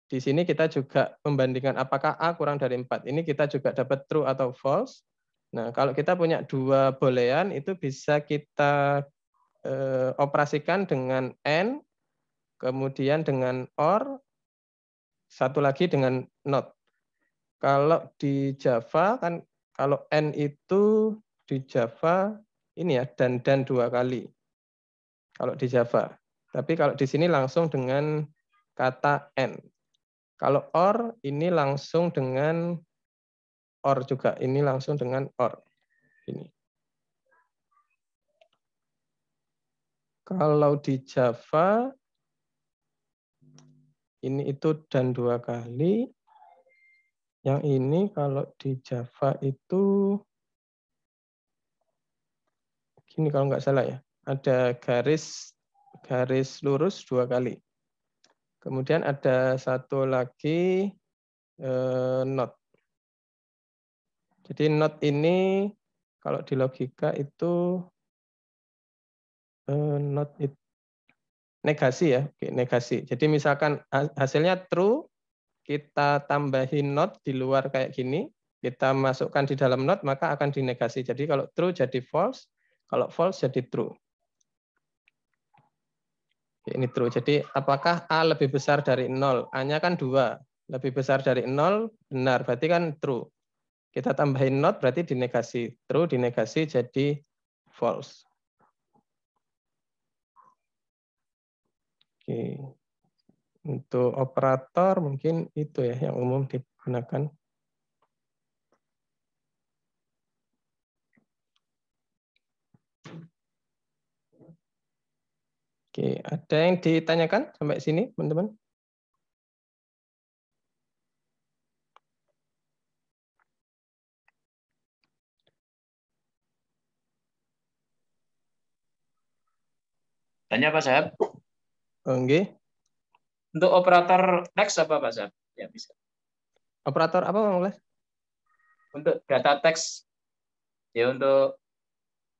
Di sini kita juga membandingkan apakah A kurang dari 4. Ini kita juga dapat true atau false. Nah, kalau kita punya dua boolean itu bisa kita operasikan dengan AND, kemudian dengan OR, satu lagi dengan NOT. Kalau di Java kan kalau N itu di Java ini ya dan 2 kali. Kalau di Java. Tapi kalau di sini langsung dengan kata N. Kalau OR ini langsung dengan OR juga. Ini langsung dengan OR. Ini. Kalau di Java ini itu dan 2 kali. Yang ini kalau di Java itu gini kalau nggak salah ya. Ada garis lurus 2 kali. Kemudian ada satu lagi not. Jadi not ini kalau di logika itu not negasi ya, oke, negasi. Jadi misalkan hasilnya true, kita tambahin not di luar kayak gini, kita masukkan di dalam not maka akan dinegasi. Jadi kalau true jadi false, kalau false jadi true. Ini true. Jadi apakah A lebih besar dari 0? A-nya kan 2. Lebih besar dari 0, benar. Berarti kan true. Kita tambahin not berarti dinegasi. True dinegasi jadi false. Oke. Untuk operator mungkin itu ya yang umum digunakan. Oke, ada yang ditanyakan sampai sini, teman-teman? Tanya Pak Sahab. Oke. Untuk operator text apa Pak Sab? Ya bisa. Operator apa Bang Les? Untuk data teks ya untuk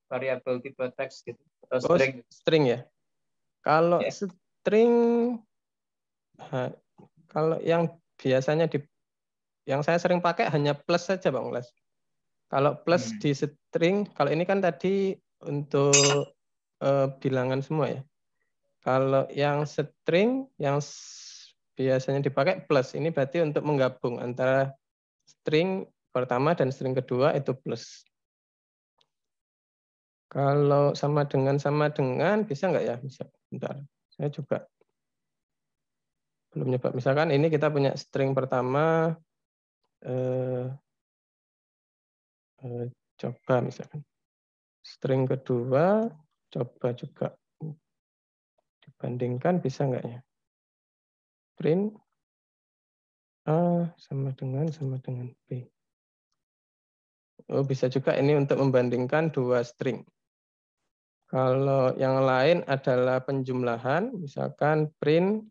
variabel tipe teks gitu atau Oh, string. string ya. Kalau Ya. string, kalau yang biasanya yang saya sering pakai hanya plus saja Bang Les. Kalau plus di string, kalau ini kan tadi untuk bilangan semua ya. Kalau yang string, yang biasanya dipakai plus, ini berarti untuk menggabung antara string pertama dan string kedua itu plus. Kalau sama dengan bisa nggak ya? Bisa. Bentar, saya juga belum nyoba. Misalkan ini kita punya string pertama, coba misalkan. String kedua, coba juga dibandingkan, bisa nggak ya? Print A sama dengan B. Oh, bisa juga ini untuk membandingkan dua string. Kalau yang lain adalah penjumlahan, misalkan print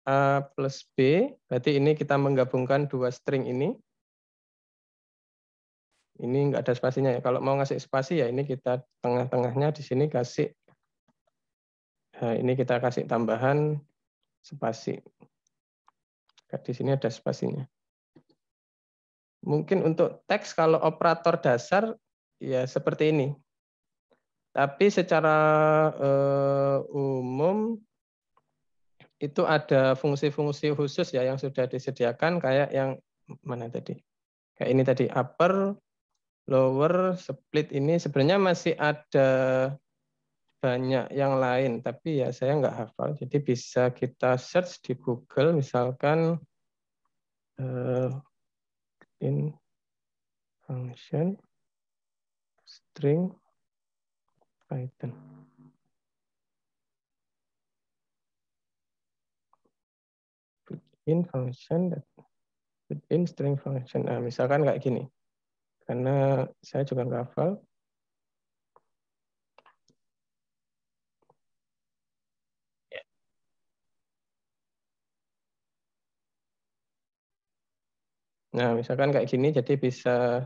A plus B, berarti ini kita menggabungkan dua string ini. Ini nggak ada spasinya ya. Kalau mau ngasih spasi ya ini kita tengah-tengahnya di sini kasih, nah, ini kita kasih tambahan spasi. Di sini ada spasinya. Mungkin untuk teks kalau operator dasar ya seperti ini. Tapi secara umum itu ada fungsi-fungsi khusus ya yang sudah disediakan kayak yang mana tadi? Kayak ini tadi upper, lower, split ini sebenarnya masih ada banyak yang lain tapi ya saya nggak hafal. Jadi bisa kita search di Google misalkan in function string Python. In function in string function. Nah, misalkan kayak gini. Karena saya juga nggak hafal. Nah, misalkan kayak gini, jadi bisa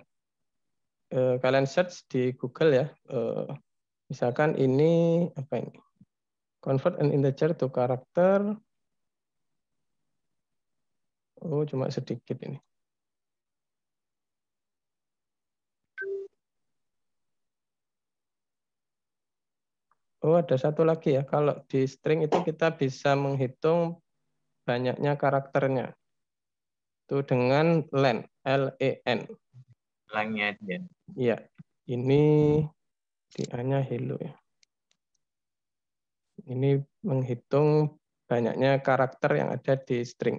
kalian search di Google ya. Misalkan ini apa ini? Convert an integer to character. Oh, cuma sedikit ini. Oh, ada satu lagi ya. Kalau di string itu kita bisa menghitung banyaknya karakternya. Itu dengan len, L-E-N. Langnya ya. Iya, ini dia-nya hello ya. Ini menghitung banyaknya karakter yang ada di string.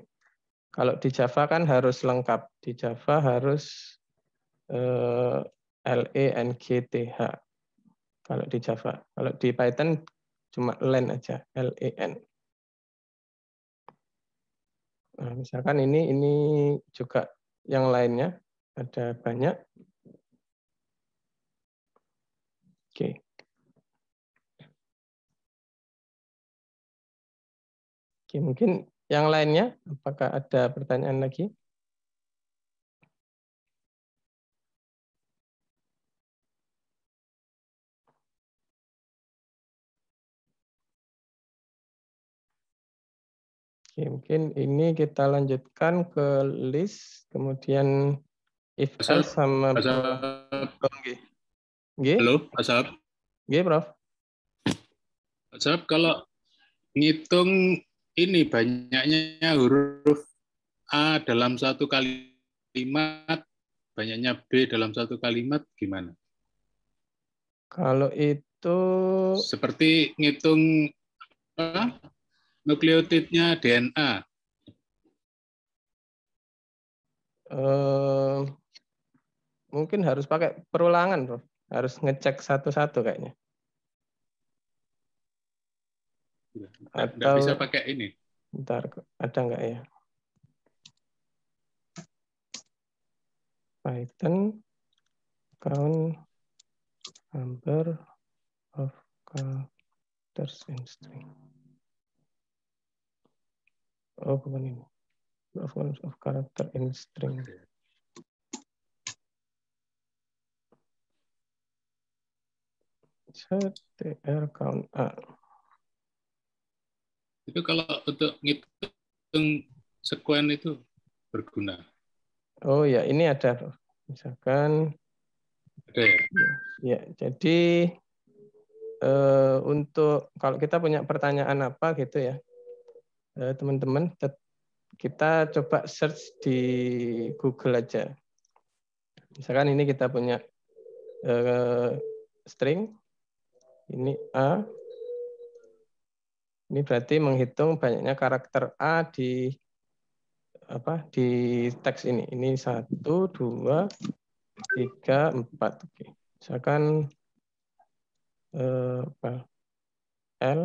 Kalau di Java kan harus lengkap. Di Java harus LENGTH. Kalau di Java. Kalau di Python cuma len aja, LEN. Nah, misalkan ini juga yang lainnya ada banyak. Oke. Oke, mungkin yang lainnya, apakah ada pertanyaan lagi? Oke, mungkin ini kita lanjutkan ke list, kemudian if else sama Halo, Asap. Prof. Asap, kalau ngitung ini banyaknya huruf A dalam satu kalimat, banyaknya B dalam satu kalimat, gimana? Kalau itu seperti ngitung nukleotidnya DNA. Mungkin harus pakai perulangan, Prof. Harus ngecek satu-satu kayaknya. Nggak bisa pakai ini. Bentar, ada nggak ya? Python count number of characters in string. Oh, bukan ini. Of character in string. Str count A. Itu kalau untuk ngitung sekuen itu berguna. Oh ya, ini ada. Misalkan. Ada ya? Ya, jadi untuk kalau kita punya pertanyaan apa gitu ya, teman-teman, kita coba search di Google aja. Misalkan ini kita punya string, ini A. Ini berarti menghitung banyaknya karakter A di teks ini. Ini 1, 2, 3, 4. Oke. Misalkan L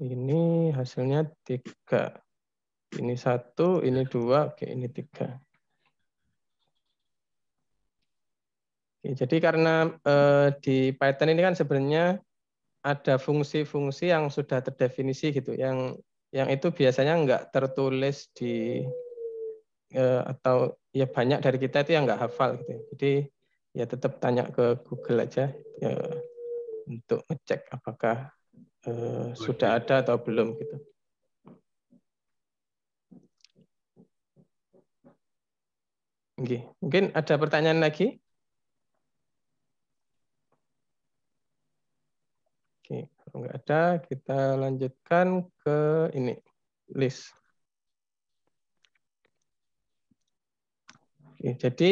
ini hasilnya 3. Ini 1, ini 2, oke, ini 3. Oke, jadi karena di Python ini kan sebenarnya ada fungsi-fungsi yang sudah terdefinisi gitu, yang itu biasanya nggak tertulis di atau ya banyak dari kita itu yang nggak hafal gitu. Jadi ya tetap tanya ke Google aja ya, untuk ngecek apakah sudah ada atau belum gitu. Oke, mungkin ada pertanyaan lagi? Oke, kalau nggak ada, kita lanjutkan ke ini, list. Oke, jadi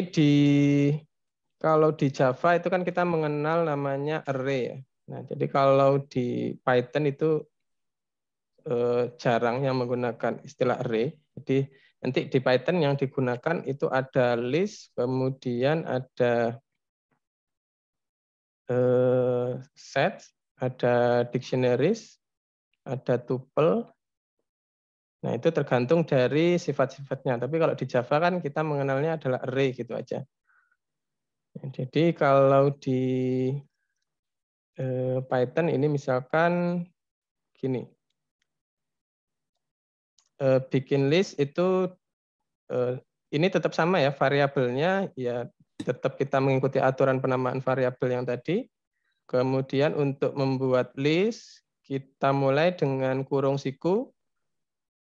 kalau di Java itu kan kita mengenal namanya array ya. Nah, jadi kalau di Python itu jarang yang menggunakan istilah array. Jadi nanti di Python yang digunakan itu ada list, kemudian ada set, ada dictionaries, ada tuple. Nah, itu tergantung dari sifat-sifatnya. Tapi kalau di Java kan kita mengenalnya adalah array gitu aja. Jadi kalau di Python ini misalkan gini, bikin list itu ini tetap sama ya, variabelnya ya tetap kita mengikuti aturan penamaan variabel yang tadi. Kemudian untuk membuat list, kita mulai dengan kurung siku.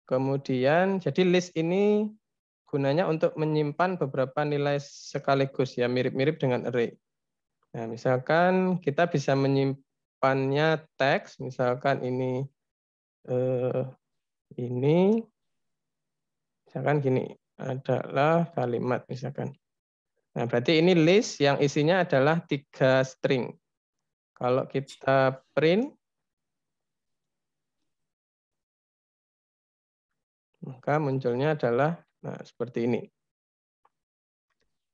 Kemudian jadi list ini gunanya untuk menyimpan beberapa nilai sekaligus ya, mirip-mirip dengan array. Nah, misalkan kita bisa menyimpannya teks, misalkan ini misalkan gini adalah kalimat misalkan. Nah, berarti ini list yang isinya adalah 3 string. Kalau kita print, maka munculnya adalah seperti ini.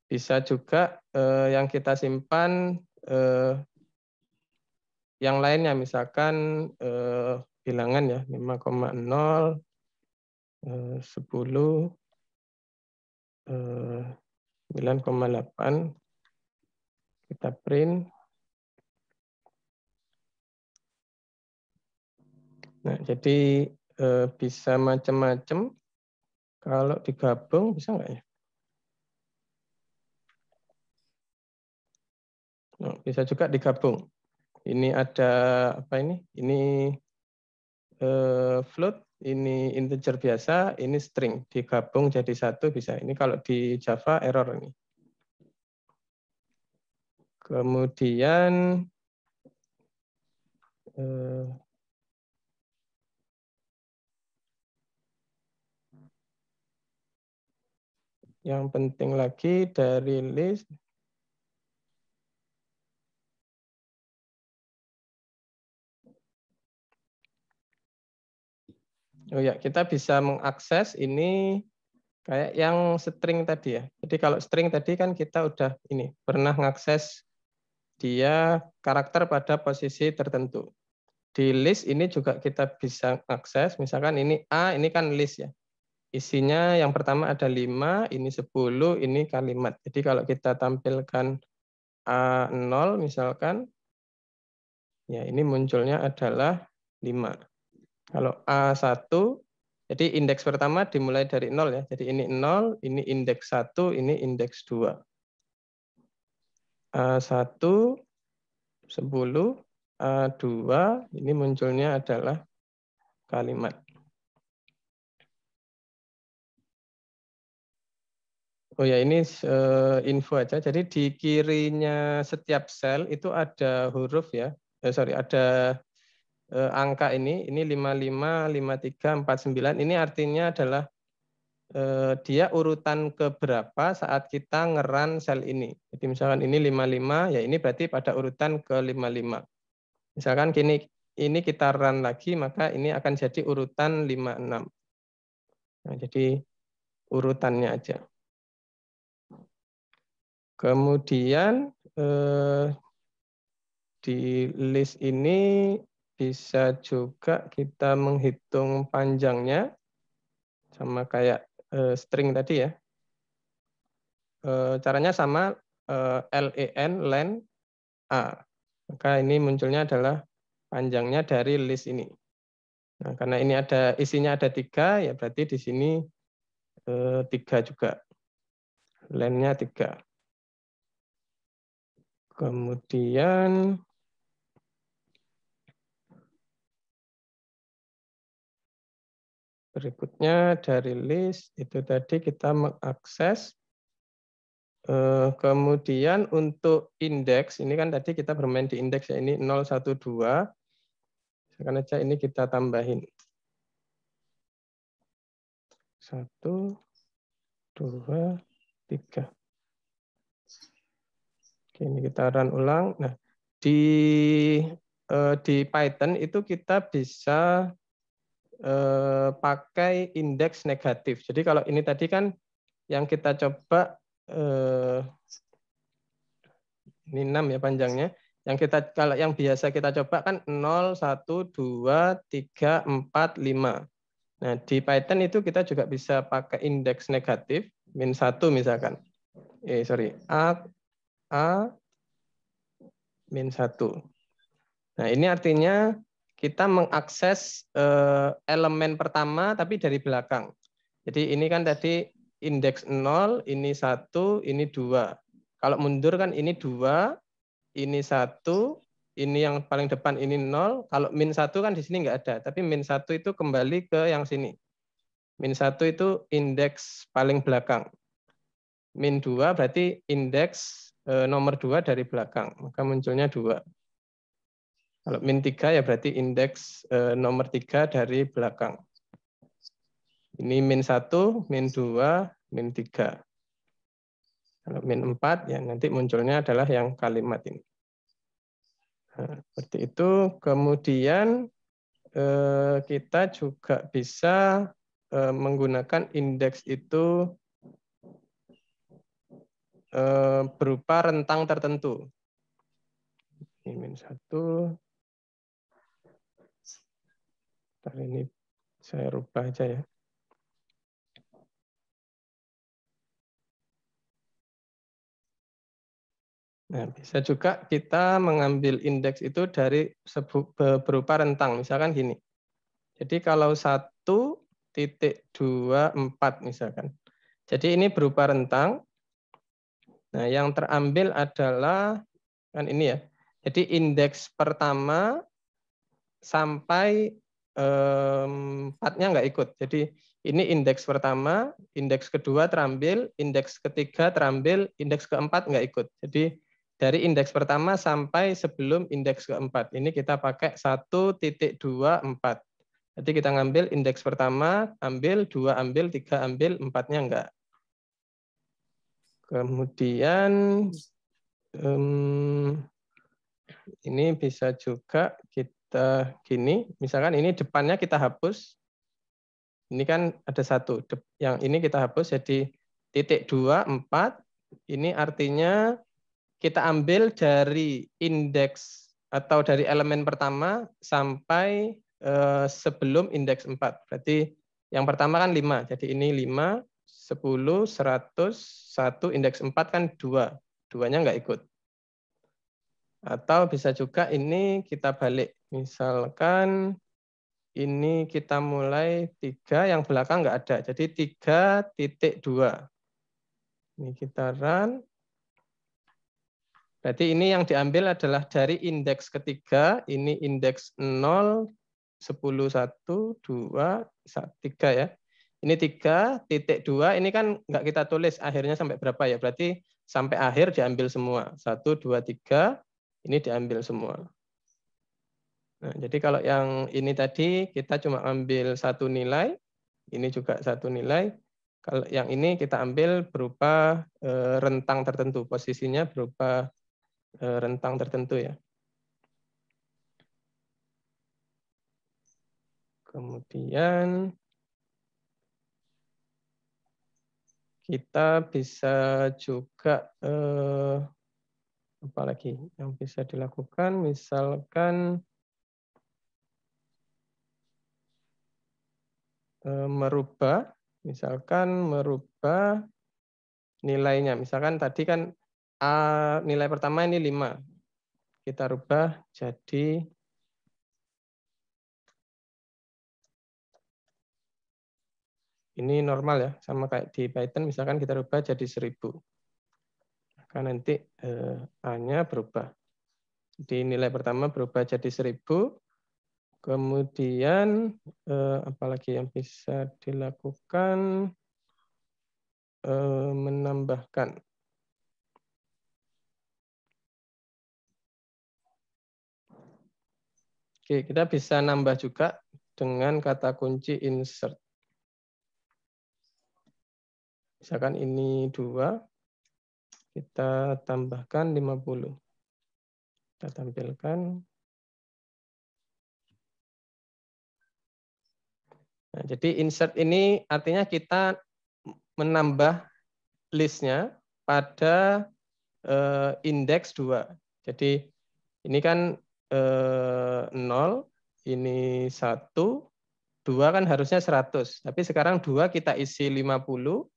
Bisa juga yang kita simpan yang lainnya, misalkan bilangan ya, 5,0, 10, 9,8, kita print. Nah, jadi bisa macam-macam. Kalau digabung bisa nggak ya? Nah, bisa juga digabung. Ini ada apa ini? Ini float, ini integer biasa, ini string. Digabung jadi satu bisa. Ini kalau di Java error ini. Kemudian yang penting lagi dari list, oh ya, kita bisa mengakses ini kayak yang string tadi ya. Jadi kalau string tadi kan kita udah ini pernah mengakses dia karakter pada posisi tertentu. Di list ini juga kita bisa akses, misalkan ini A, ini kan list ya. Isinya yang pertama ada 5, ini 10, ini kalimat. Jadi kalau kita tampilkan A0 misalkan, ya ini munculnya adalah 5. Kalau A1, Jadi indeks pertama dimulai dari 0 ya. Jadi ini 0, ini indeks 1, ini indeks 2. A1, 10, A2, ini munculnya adalah kalimat. Oh ya, ini info aja. Jadi di kirinya setiap sel itu ada huruf ya. Ada angka ini 55, 53, 49. Ini artinya adalah dia urutan keberapa saat kita ngeran sel ini. Jadi misalkan ini 55, ya ini berarti pada urutan ke 55. Misalkan ini kita run lagi, maka ini akan jadi urutan 56. Nah, jadi urutannya aja. Kemudian di list ini bisa juga kita menghitung panjangnya, sama kayak string tadi ya. Caranya sama, len A. Maka ini munculnya adalah panjangnya dari list ini. Nah, karena ini isinya ada 3, ya berarti di sini 3 juga. Len-nya 3. Kemudian berikutnya dari list itu tadi kita mengakses. Kemudian untuk indeks, ini kan tadi kita bermain di indeks ya, ini 0, 1, 2. Misalkan aja ini kita tambahin. 1, 2, 3. Oke, ini kita run ulang. Nah, di Python itu kita bisa pakai indeks negatif. Jadi kalau ini tadi kan yang kita coba ini 6 ya panjangnya. Kalau yang biasa kita coba kan 0, 1, 2, 3, 4, 5. Nah, di Python itu kita juga bisa pakai indeks negatif -1 misalkan. A -1. Nah, ini artinya kita mengakses elemen pertama tapi dari belakang. Jadi ini kan tadi indeks 0, ini 1, ini 2. Kalau mundur kan ini 2, ini 1, ini yang paling depan ini 0. Kalau -1 kan di sini nggak ada, tapi -1 itu kembali ke yang sini. -1 itu indeks paling belakang. -2 berarti indeks nomor 2 dari belakang, maka munculnya 2. Kalau -3 ya berarti indeks nomor 3 dari belakang. Ini -1, -2, -3. Kalau -4 ya nanti munculnya adalah yang kalimat ini. Nah, seperti itu. Kemudian kita juga bisa menggunakan indeks itu berupa rentang tertentu. Ini -1. Ini saya rubah aja ya. Nah, bisa juga kita mengambil indeks itu dari berupa rentang, misalkan gini. Jadi kalau 1.24 misalkan. Jadi ini berupa rentang. Nah, yang terambil adalah kan ini ya. Jadi indeks pertama sampai 4-nya nggak ikut. Jadi ini indeks pertama, indeks kedua terambil, indeks ketiga terambil, indeks keempat nggak ikut. Jadi dari indeks pertama sampai sebelum indeks keempat. Ini kita pakai 1.24. Jadi kita ngambil indeks pertama, ambil, 2 ambil, 3 ambil, 4-nya enggak. Kemudian ini bisa juga kita gini, misalkan ini depannya kita hapus. Ini kan ada 1, yang ini kita hapus jadi .24. Ini artinya kita ambil dari indeks atau dari elemen pertama sampai sebelum indeks 4. Berarti yang pertama kan 5. Jadi ini 5, 10, 100, 1, indeks 4 kan 2. 2-nya nggak ikut. Atau bisa juga ini kita balik. Misalkan ini kita mulai 3, yang belakang nggak ada. Jadi 3.2. Ini kita run. Berarti ini yang diambil adalah dari indeks ketiga. Ini indeks 0, 10, 1, 2, 3 ya. Ini 3.2. Ini kan nggak kita tulis akhirnya sampai berapa ya. Berarti sampai akhir diambil semua. 1, 2, 3. Ini diambil semua. Nah, jadi kalau yang ini tadi kita cuma ambil satu nilai. Ini juga satu nilai. Kalau yang ini kita ambil berupa rentang tertentu, posisinya berupa rentang tertentu ya. Kemudian kita bisa juga apa lagi yang bisa dilakukan, misalkan merubah nilainya. Misalkan tadi kan nilai pertama ini 5. Kita rubah jadi ini normal ya, sama kayak di Python misalkan kita rubah jadi 1000. Maka nanti A-nya berubah. Jadi nilai pertama berubah jadi 1000. Kemudian apalagi yang bisa dilakukan, menambahkan. Oke, kita bisa nambah juga dengan kata kunci insert. Misalkan ini 2, kita tambahkan 50. Kita tampilkan. Nah, jadi insert ini artinya kita menambah listnya pada indeks 2. Jadi ini kan 0, ini 1, 2 kan harusnya 100. Tapi sekarang 2 kita isi 50.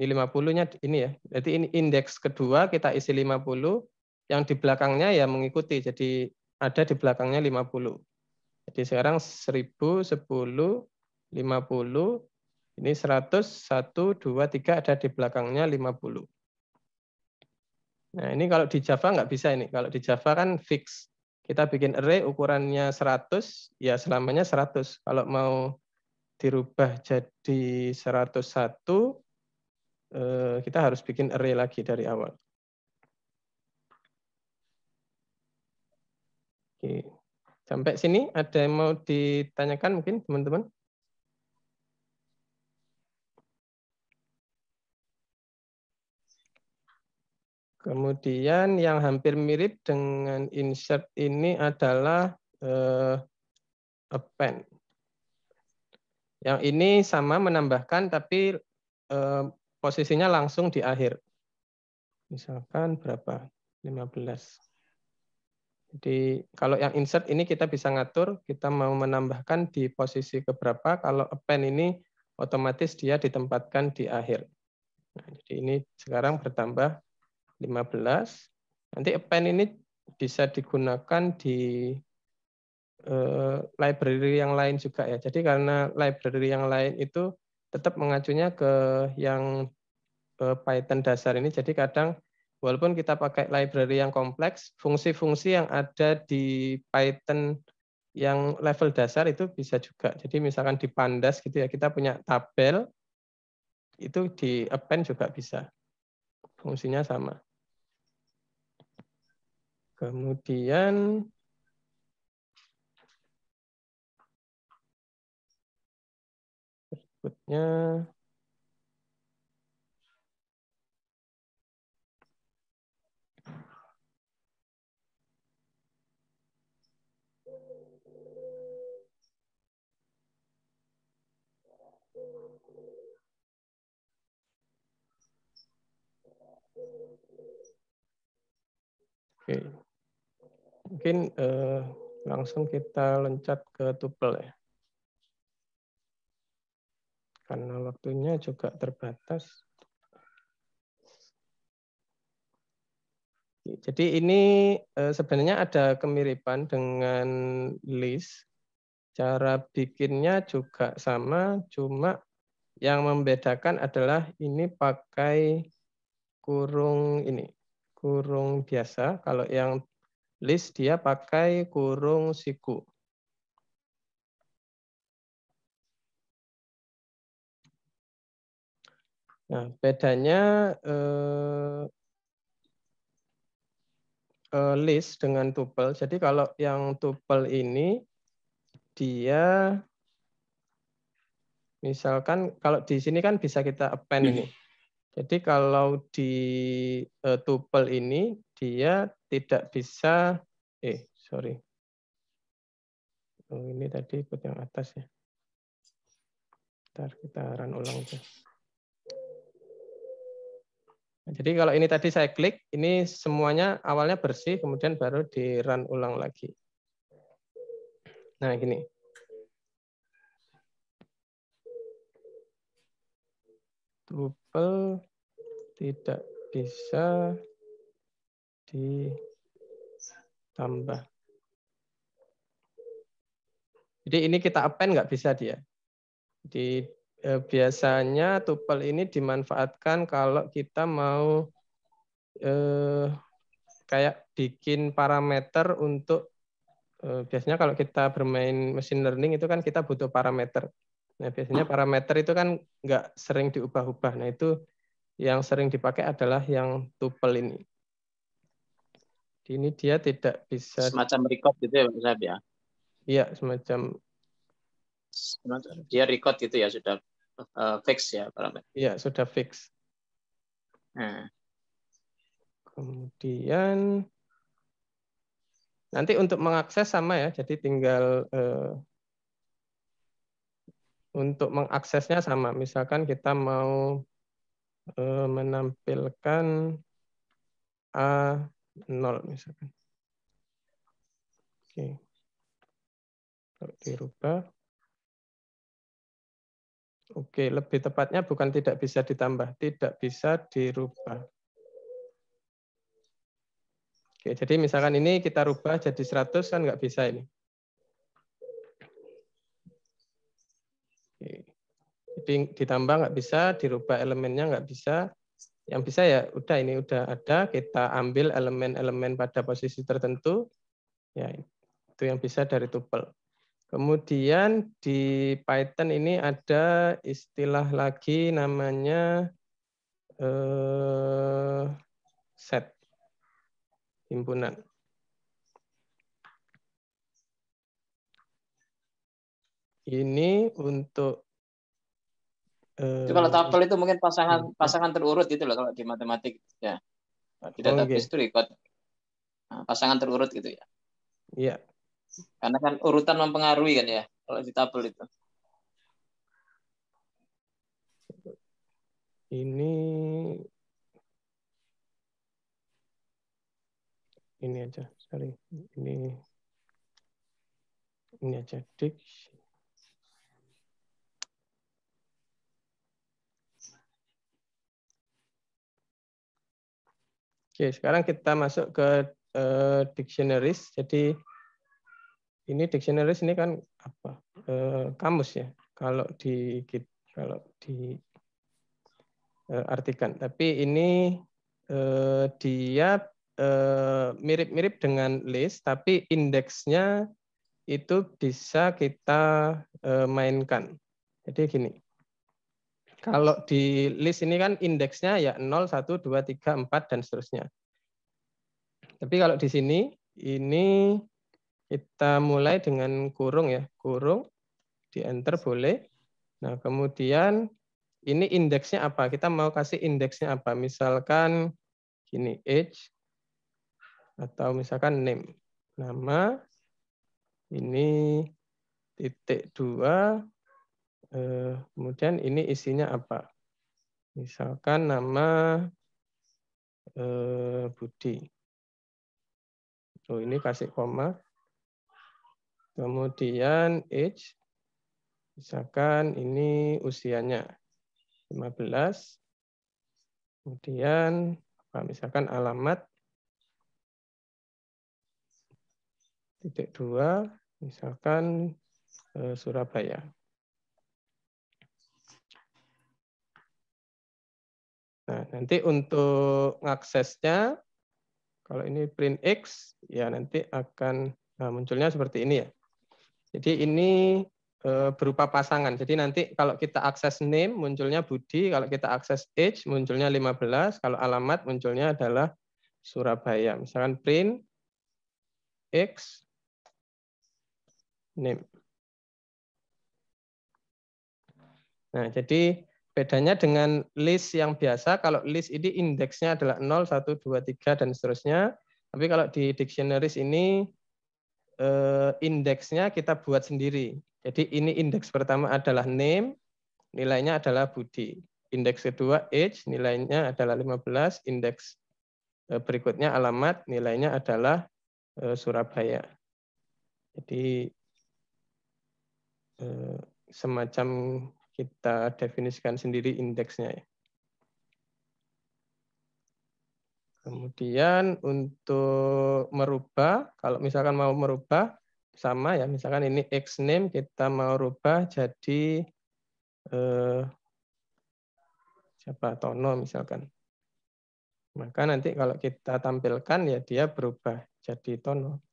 Ini 50-nya ini ya. Jadi ini indeks kedua kita isi 50. Yang di belakangnya ya mengikuti. Jadi ada di belakangnya 50. Jadi sekarang 1000, 10, 50. Ini 100, 1, 2, 3 ada di belakangnya 50. Nah ini kalau di Java nggak bisa ini. Kalau di Java kan fix. Kita bikin array ukurannya 100, ya selamanya 100. Kalau mau dirubah jadi 101, kita harus bikin array lagi dari awal. Oke. Sampai sini ada yang mau ditanyakan mungkin teman-teman? Kemudian yang hampir mirip dengan insert ini adalah append. Yang ini sama menambahkan tapi posisinya langsung di akhir. Misalkan berapa? 15. Jadi kalau yang insert ini kita bisa ngatur, kita mau menambahkan di posisi keberapa, kalau append ini otomatis dia ditempatkan di akhir. Nah, jadi ini sekarang bertambah 15. Nanti append ini bisa digunakan di library yang lain juga ya. Jadi karena library yang lain itu tetap mengacunya ke yang Python dasar ini, jadi kadang walaupun kita pakai library yang kompleks, fungsi-fungsi yang ada di Python yang level dasar itu bisa juga. Jadi misalkan di Pandas gitu ya, kita punya tabel, itu di append juga bisa. Fungsinya sama. Kemudian berikutnya oke. Mungkin langsung kita loncat ke tuple ya. Karena waktunya juga terbatas. Jadi ini sebenarnya ada kemiripan dengan list. Cara bikinnya juga sama, cuma yang membedakan adalah ini pakai kurung ini, kurung biasa. Kalau yang list dia pakai kurung siku. Nah, bedanya list dengan tuple. Jadi kalau yang tuple ini dia misalkan kalau di sini kan bisa kita append ini. Jadi kalau di tuple ini dia tidak bisa sorry. Oh, ini tadi ikut yang atas ya. Ntar kita run ulang aja. Nah, jadi kalau ini tadi saya klik, ini semuanya awalnya bersih, kemudian baru di run ulang lagi. Nah, gini. Tuple tidak bisa ditambah. Jadi ini kita append nggak bisa dia. Jadi biasanya tuple ini dimanfaatkan kalau kita mau kayak bikin parameter untuk biasanya kalau kita bermain machine learning itu kan kita butuh parameter. Nah biasanya parameter itu kan nggak sering diubah-ubah. Nah itu yang sering dipakai adalah yang tuple ini. Ini dia tidak bisa Semacam record gitu ya Pak Syahab ya? Iya, semacam dia record gitu ya, sudah fix ya parameter. Iya, sudah fix. Kemudian nanti untuk mengakses sama ya, jadi tinggal untuk mengaksesnya sama. Misalkan kita mau menampilkan A0 misalkan. Oke. Kalau dirubah. Oke, lebih tepatnya bukan tidak bisa ditambah, tidak bisa dirubah. Oke, jadi misalkan ini kita rubah jadi 100 kan nggak bisa ini. Oke. Jadi ditambah nggak bisa, dirubah elemennya nggak bisa. Yang bisa ya udah ini udah ada, kita ambil elemen-elemen pada posisi tertentu, ya itu yang bisa dari tuple. Kemudian di Python ini ada istilah lagi namanya set himpunan. Ini untuk itu kalau tuple itu mungkin pasangan terurut gitu loh kalau di matematik ya. Di database itu record pasangan terurut gitu ya. Iya. Karena kan urutan mempengaruhi kan ya kalau di tuple itu. Ini aja, sorry. Ini aja dik. Oke, sekarang kita masuk ke dictionaries. Jadi ini dictionaries ini kan apa? Kamus ya. Kalau artikan. Tapi ini dia mirip-mirip dengan list, tapi indeksnya itu bisa kita mainkan. Jadi gini. Kalau di list ini kan indeksnya ya 0, 1, 2, 3, 4, dan seterusnya. Tapi kalau di sini, ini kita mulai dengan kurung ya. Kurung, di enter boleh. Nah kemudian ini indeksnya apa? Kita mau kasih indeksnya apa? Misalkan gini, age, atau misalkan name. Nama, ini titik 2, kemudian ini isinya apa? Misalkan nama Budi. Oh, ini kasih koma. Kemudian age, misalkan ini usianya 15. Kemudian misalkan alamat titik 2, misalkan Surabaya. Nah, nanti untuk ngaksesnya, kalau ini print X, ya nanti akan munculnya seperti ini ya. Jadi ini berupa pasangan. Jadi nanti kalau kita akses name, munculnya Budi. Kalau kita akses age, munculnya 15. Kalau alamat, munculnya adalah Surabaya. Misalkan print X, name. Nah, jadi bedanya dengan list yang biasa, kalau list ini indeksnya adalah 0, 1, 2, 3, dan seterusnya. Tapi kalau di dictionaries ini indeksnya kita buat sendiri. Jadi ini indeks pertama adalah name, nilainya adalah Budi. Indeks kedua age, nilainya adalah 15. Indeks berikutnya alamat, nilainya adalah Surabaya. Jadi semacam kita definisikan sendiri indeksnya ya. Kemudian untuk merubah, kalau misalkan mau merubah sama ya, misalkan ini X name kita mau rubah jadi siapa Tono misalkan. Maka nanti kalau kita tampilkan ya dia berubah jadi Tono.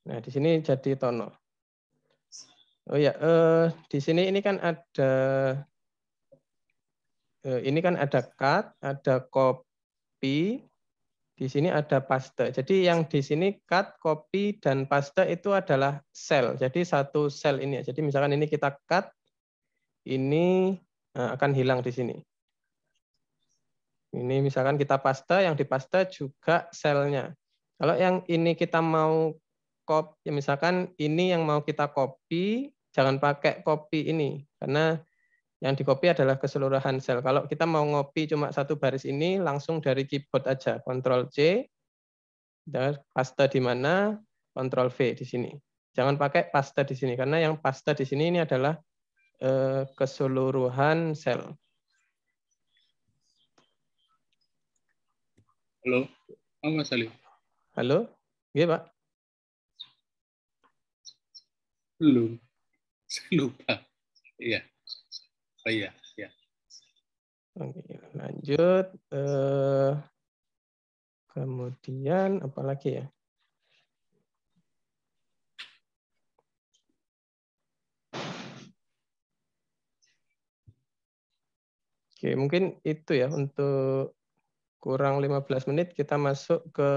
Nah, di sini jadi Tono. Oh ya, di sini ini kan ada cut, ada copy, di sini ada paste. Jadi yang di sini cut, copy, dan paste itu adalah sel. Jadi satu sel ini. Jadi misalkan ini kita cut, ini akan hilang di sini. Ini misalkan kita paste, yang dipaste juga selnya. Kalau yang ini kita mau copy, misalkan ini yang mau kita copy, jangan pakai copy ini, karena yang di-copy adalah keseluruhan sel. Kalau kita mau ngopi cuma satu baris ini, langsung dari keyboard aja, Ctrl-C, dan paste di mana, Ctrl-V di sini. Jangan pakai paste di sini, karena yang paste di sini ini adalah keseluruhan sel. Halo, Mas Ali. Halo, iya Pak. Belum, saya lupa. Iya, oh iya, ya. Oke, lanjut. Kemudian apa lagi ya? Oke, mungkin itu ya untuk kurang 15 menit kita masuk ke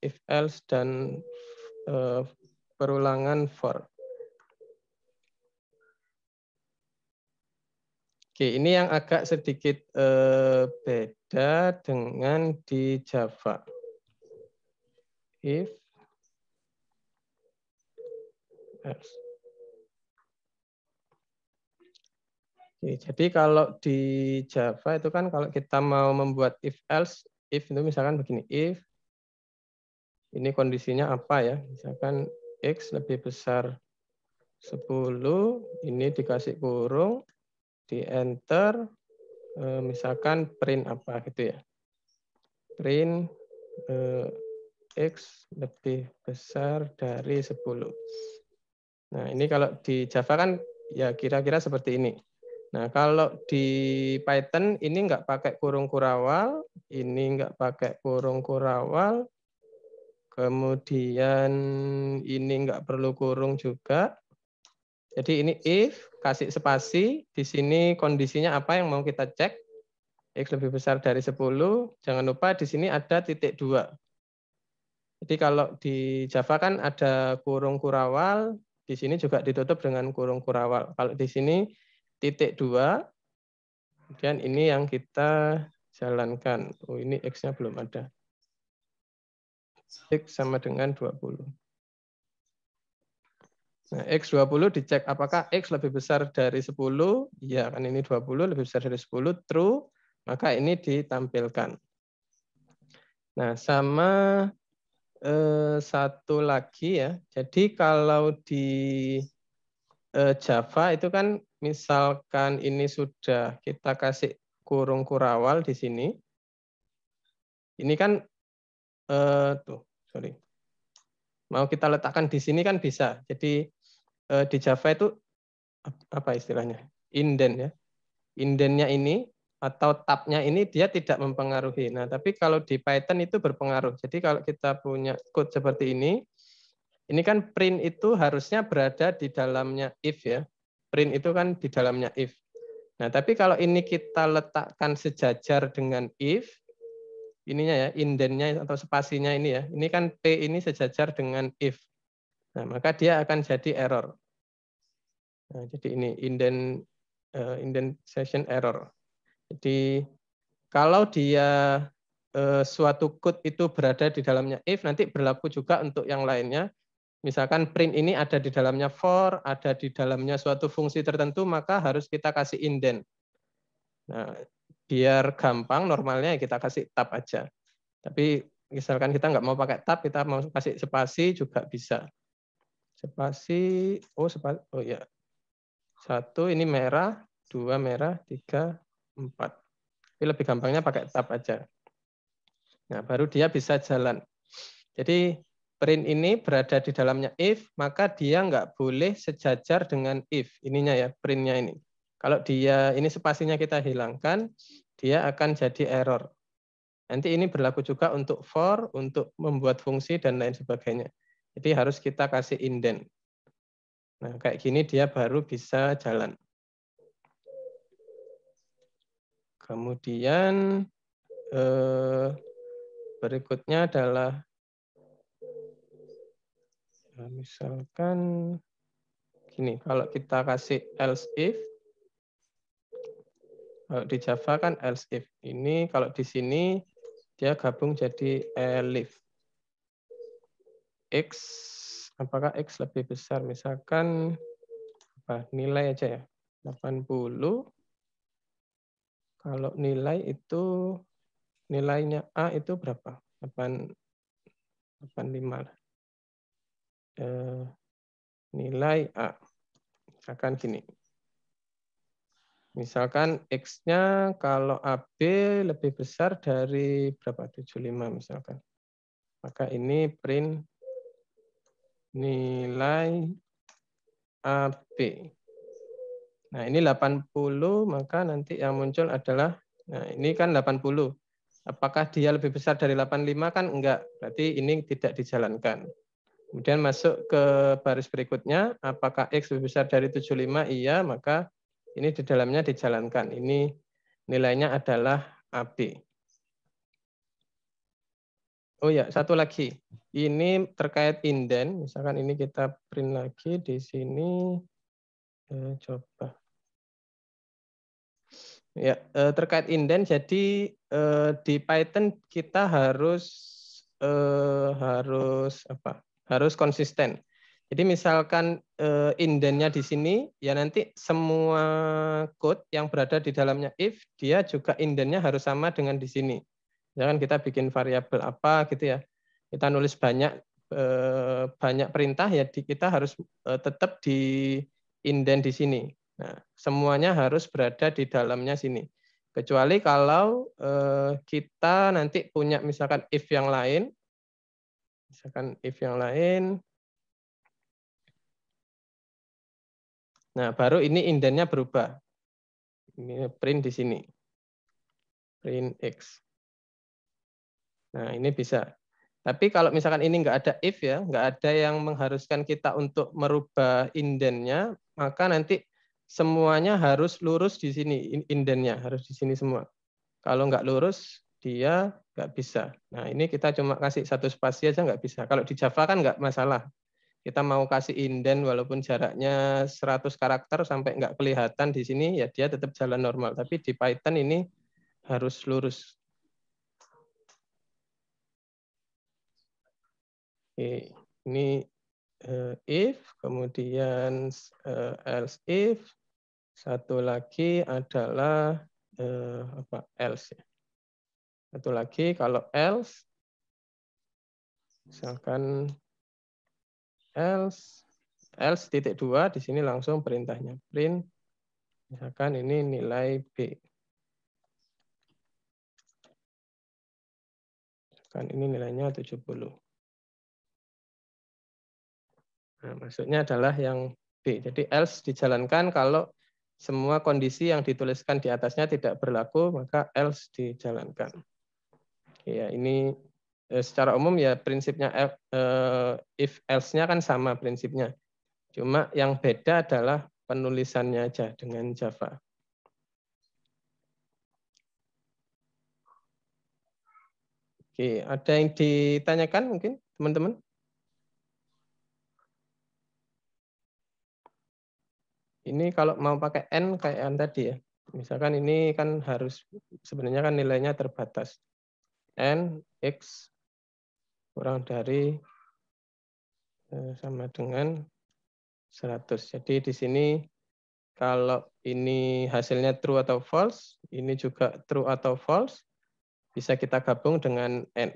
if else dan perulangan for. Oke, ini yang agak sedikit beda dengan di Java. If else. Oke, jadi kalau di Java itu kan kalau kita mau membuat if else, if itu misalkan begini, if ini kondisinya apa ya? Misalkan X lebih besar 10, ini dikasih kurung, di enter, misalkan print apa gitu ya. Print X lebih besar dari 10. Nah, ini kalau di Java kan ya kira-kira seperti ini. Nah, kalau di Python ini nggak pakai kurung kurawal, ini nggak pakai kurung kurawal, kemudian ini nggak perlu kurung juga. Jadi ini if, kasih spasi, di sini kondisinya apa yang mau kita cek, X lebih besar dari 10, jangan lupa di sini ada titik 2. Jadi kalau di Java kan ada kurung kurawal, di sini juga ditutup dengan kurung kurawal. Kalau di sini titik 2, kemudian ini yang kita jalankan. Oh, ini X-nya belum ada. X sama dengan 20. Nah, X20 dicek apakah X lebih besar dari 10. Ya, kan ini 20 lebih besar dari 10, true. Maka ini ditampilkan. Nah, sama satu lagi ya. Jadi kalau di Java itu kan misalkan ini sudah kita kasih kurung kurawal di sini. Ini kan mau kita letakkan di sini kan bisa. Jadi di Java itu apa istilahnya? Indent ya. Indennya ini atau tabnya ini dia tidak mempengaruhi. Nah, tapi kalau di Python itu berpengaruh. Jadi kalau kita punya code seperti ini kan print itu harusnya berada di dalamnya if ya. Print itu kan di dalamnya if. Nah, tapi kalau ini kita letakkan sejajar dengan if, ininya ya, indentnya atau spasinya ini ya. Ini kan P ini sejajar dengan if. Nah, maka dia akan jadi error. Nah, jadi ini indentation error. Jadi kalau dia suatu code itu berada di dalamnya if, nanti berlaku juga untuk yang lainnya. Misalkan print ini ada di dalamnya for, ada di dalamnya suatu fungsi tertentu, maka harus kita kasih indent. Nah, biar gampang, normalnya kita kasih tab aja. Tapi misalkan kita nggak mau pakai tab, kita mau kasih spasi juga bisa. Spasi, oh ya. 1 ini merah, 2 merah, 3, 4. Tapi lebih gampangnya pakai tab aja. Nah, baru dia bisa jalan. Jadi print ini berada di dalamnya if, maka dia nggak boleh sejajar dengan if. Ininya ya, printnya ini. Kalau dia ini spasinya kita hilangkan, dia akan jadi error. Nanti ini berlaku juga untuk for, untuk membuat fungsi, dan lain sebagainya. Jadi harus kita kasih indent. Nah, kayak gini dia baru bisa jalan. Kemudian berikutnya adalah misalkan gini, kalau kita kasih else if, kalau di Java kan else if. Ini kalau di sini dia gabung jadi elif. X, apakah X lebih besar? Misalkan nilai aja ya, 80. Kalau nilai itu, nilainya A itu berapa? 85. Nilai A. Misalkan gini. Misalkan X-nya kalau AB lebih besar dari berapa? 75 misalkan. Maka ini print nilai AB. Nah, ini 80, maka nanti yang muncul adalah, nah ini kan 80. Apakah dia lebih besar dari 85? Kan enggak, berarti ini tidak dijalankan. Kemudian masuk ke baris berikutnya, apakah X lebih besar dari 75? Iya, maka ini di dalamnya dijalankan. Ini nilainya adalah AB. Oh ya, satu lagi. Ini terkait indent, misalkan ini kita print lagi di sini. Coba. Ya, terkait indent, jadi di Python kita harus konsisten. Jadi misalkan indentnya di sini, ya nanti semua code yang berada di dalamnya if, dia juga indentnya harus sama dengan di sini. Misalkan kita bikin variabel apa gitu ya, kita nulis banyak perintah ya, kita harus tetap di indent di sini. Nah, semuanya harus berada di dalamnya sini. Kecuali kalau kita nanti punya misalkan if yang lain, nah baru ini indentnya berubah. Ini print di sini, print X. Nah ini bisa. Tapi kalau misalkan ini nggak ada if ya, nggak ada yang mengharuskan kita untuk merubah indentnya, maka nanti semuanya harus lurus di sini, indentnya harus di sini semua. Kalau nggak lurus, dia nggak bisa. Nah ini kita cuma kasih satu spasi aja nggak bisa. Kalau di Java kan nggak masalah. Kita mau kasih indent walaupun jaraknya 100 karakter sampai nggak kelihatan di sini, ya dia tetap jalan normal. Tapi di Python ini harus lurus. Oke, ini if, kemudian else if, satu lagi adalah else. Satu lagi kalau else, misalkan else titik 2 di sini langsung perintahnya print, misalkan ini nilai B. Kan ini nilainya 70. Nah, maksudnya adalah yang B. Jadi else dijalankan kalau semua kondisi yang dituliskan di atasnya tidak berlaku, maka else dijalankan. Oke, ya, ini secara umum ya prinsipnya if else-nya kan sama prinsipnya. Cuma yang beda adalah penulisannya aja dengan Java. Oke, ada yang ditanyakan mungkin teman-teman? Ini kalau mau pakai N kayak yang tadi ya. Misalkan ini kan harus, sebenarnya kan nilainya terbatas. N, X kurang dari sama dengan 100. Jadi di sini kalau ini hasilnya true atau false, ini juga true atau false, bisa kita gabung dengan N.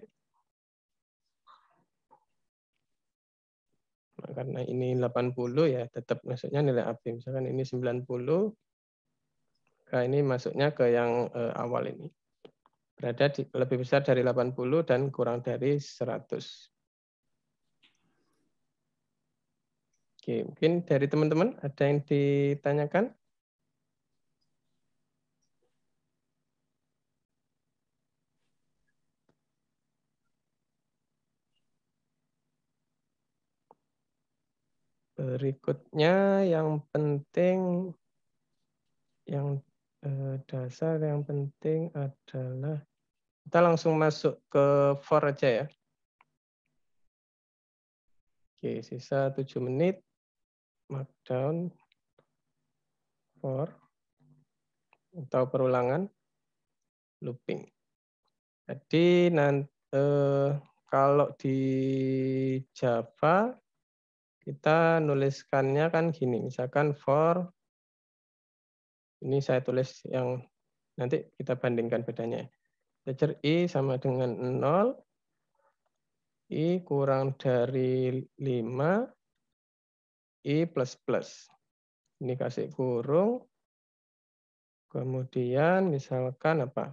Nah, karena ini 80 ya tetap maksudnya nilai AB. Misalkan ini 90, nah ini masuknya ke yang awal ini. Berada di, lebih besar dari 80 dan kurang dari 100. Oke, mungkin dari teman-teman ada yang ditanyakan? Berikutnya yang penting, yang dasar yang penting adalah kita langsung masuk ke for aja ya. Oke, sisa 7 menit. Markdown for atau perulangan looping. Jadi nanti kalau di Java kita nuliskannya kan gini, misalkan for, ini saya tulis yang nanti kita bandingkan bedanya. Integer I sama dengan 0, I kurang dari 5, I plus plus. Ini kasih kurung, kemudian misalkan apa?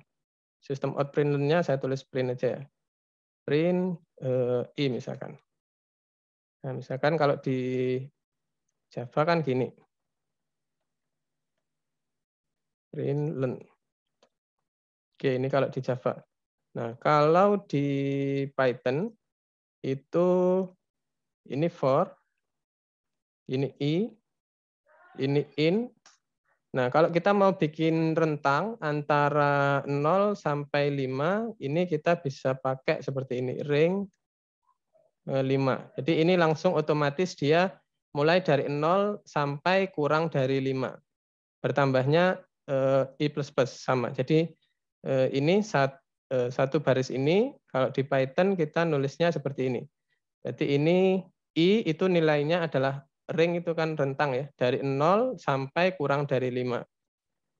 Sistem out printer-nya saya tulis print aja ya. Print I misalkan. Nah, misalkan kalau di Java kan gini. Print learn. Oke, ini kalau di Java. Nah, kalau di Python itu ini for, ini I, ini in. Nah, kalau kita mau bikin rentang antara 0 sampai 5, ini kita bisa pakai seperti ini, ring 5. Jadi ini langsung otomatis dia mulai dari 0 sampai kurang dari 5. Bertambahnya I plus plus sama. Jadi ini satu baris ini, kalau di Python kita nulisnya seperti ini. Jadi ini I itu nilainya adalah ring itu kan rentang ya, dari 0 sampai kurang dari 5.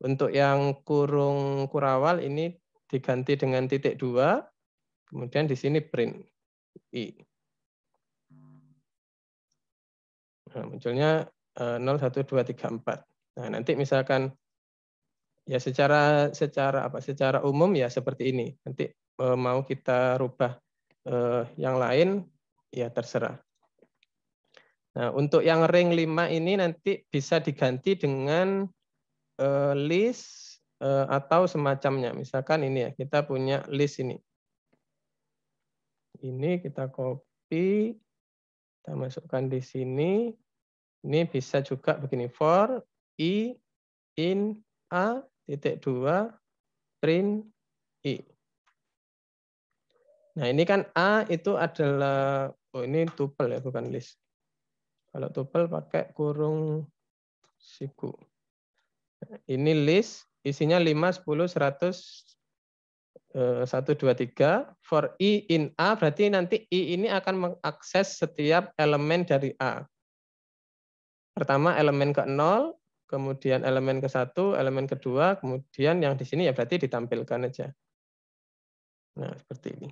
Untuk yang kurung kurawal ini diganti dengan titik 2, kemudian di sini print I. Nah, munculnya 0, 1, 2, 3, 4. Nah, nanti misalkan ya secara umum ya seperti ini. Nanti mau kita rubah yang lain ya terserah. Nah, untuk yang ring 5 ini nanti bisa diganti dengan list atau semacamnya. Misalkan ini ya, kita punya list ini. Ini kita copy, kita masukkan di sini. Ini bisa juga begini, for I in A titik 2 print I. Nah, ini kan A itu adalah, oh ini tuple ya, bukan list. Kalau tuple pakai kurung siku. Ini list, isinya 5, 10, 100, 1, 2, 3. For I in A, berarti nanti I ini akan mengakses setiap elemen dari A. Pertama elemen ke-0, kemudian elemen ke-1, elemen kedua, kemudian yang di sini ya berarti ditampilkan aja. Nah, seperti ini.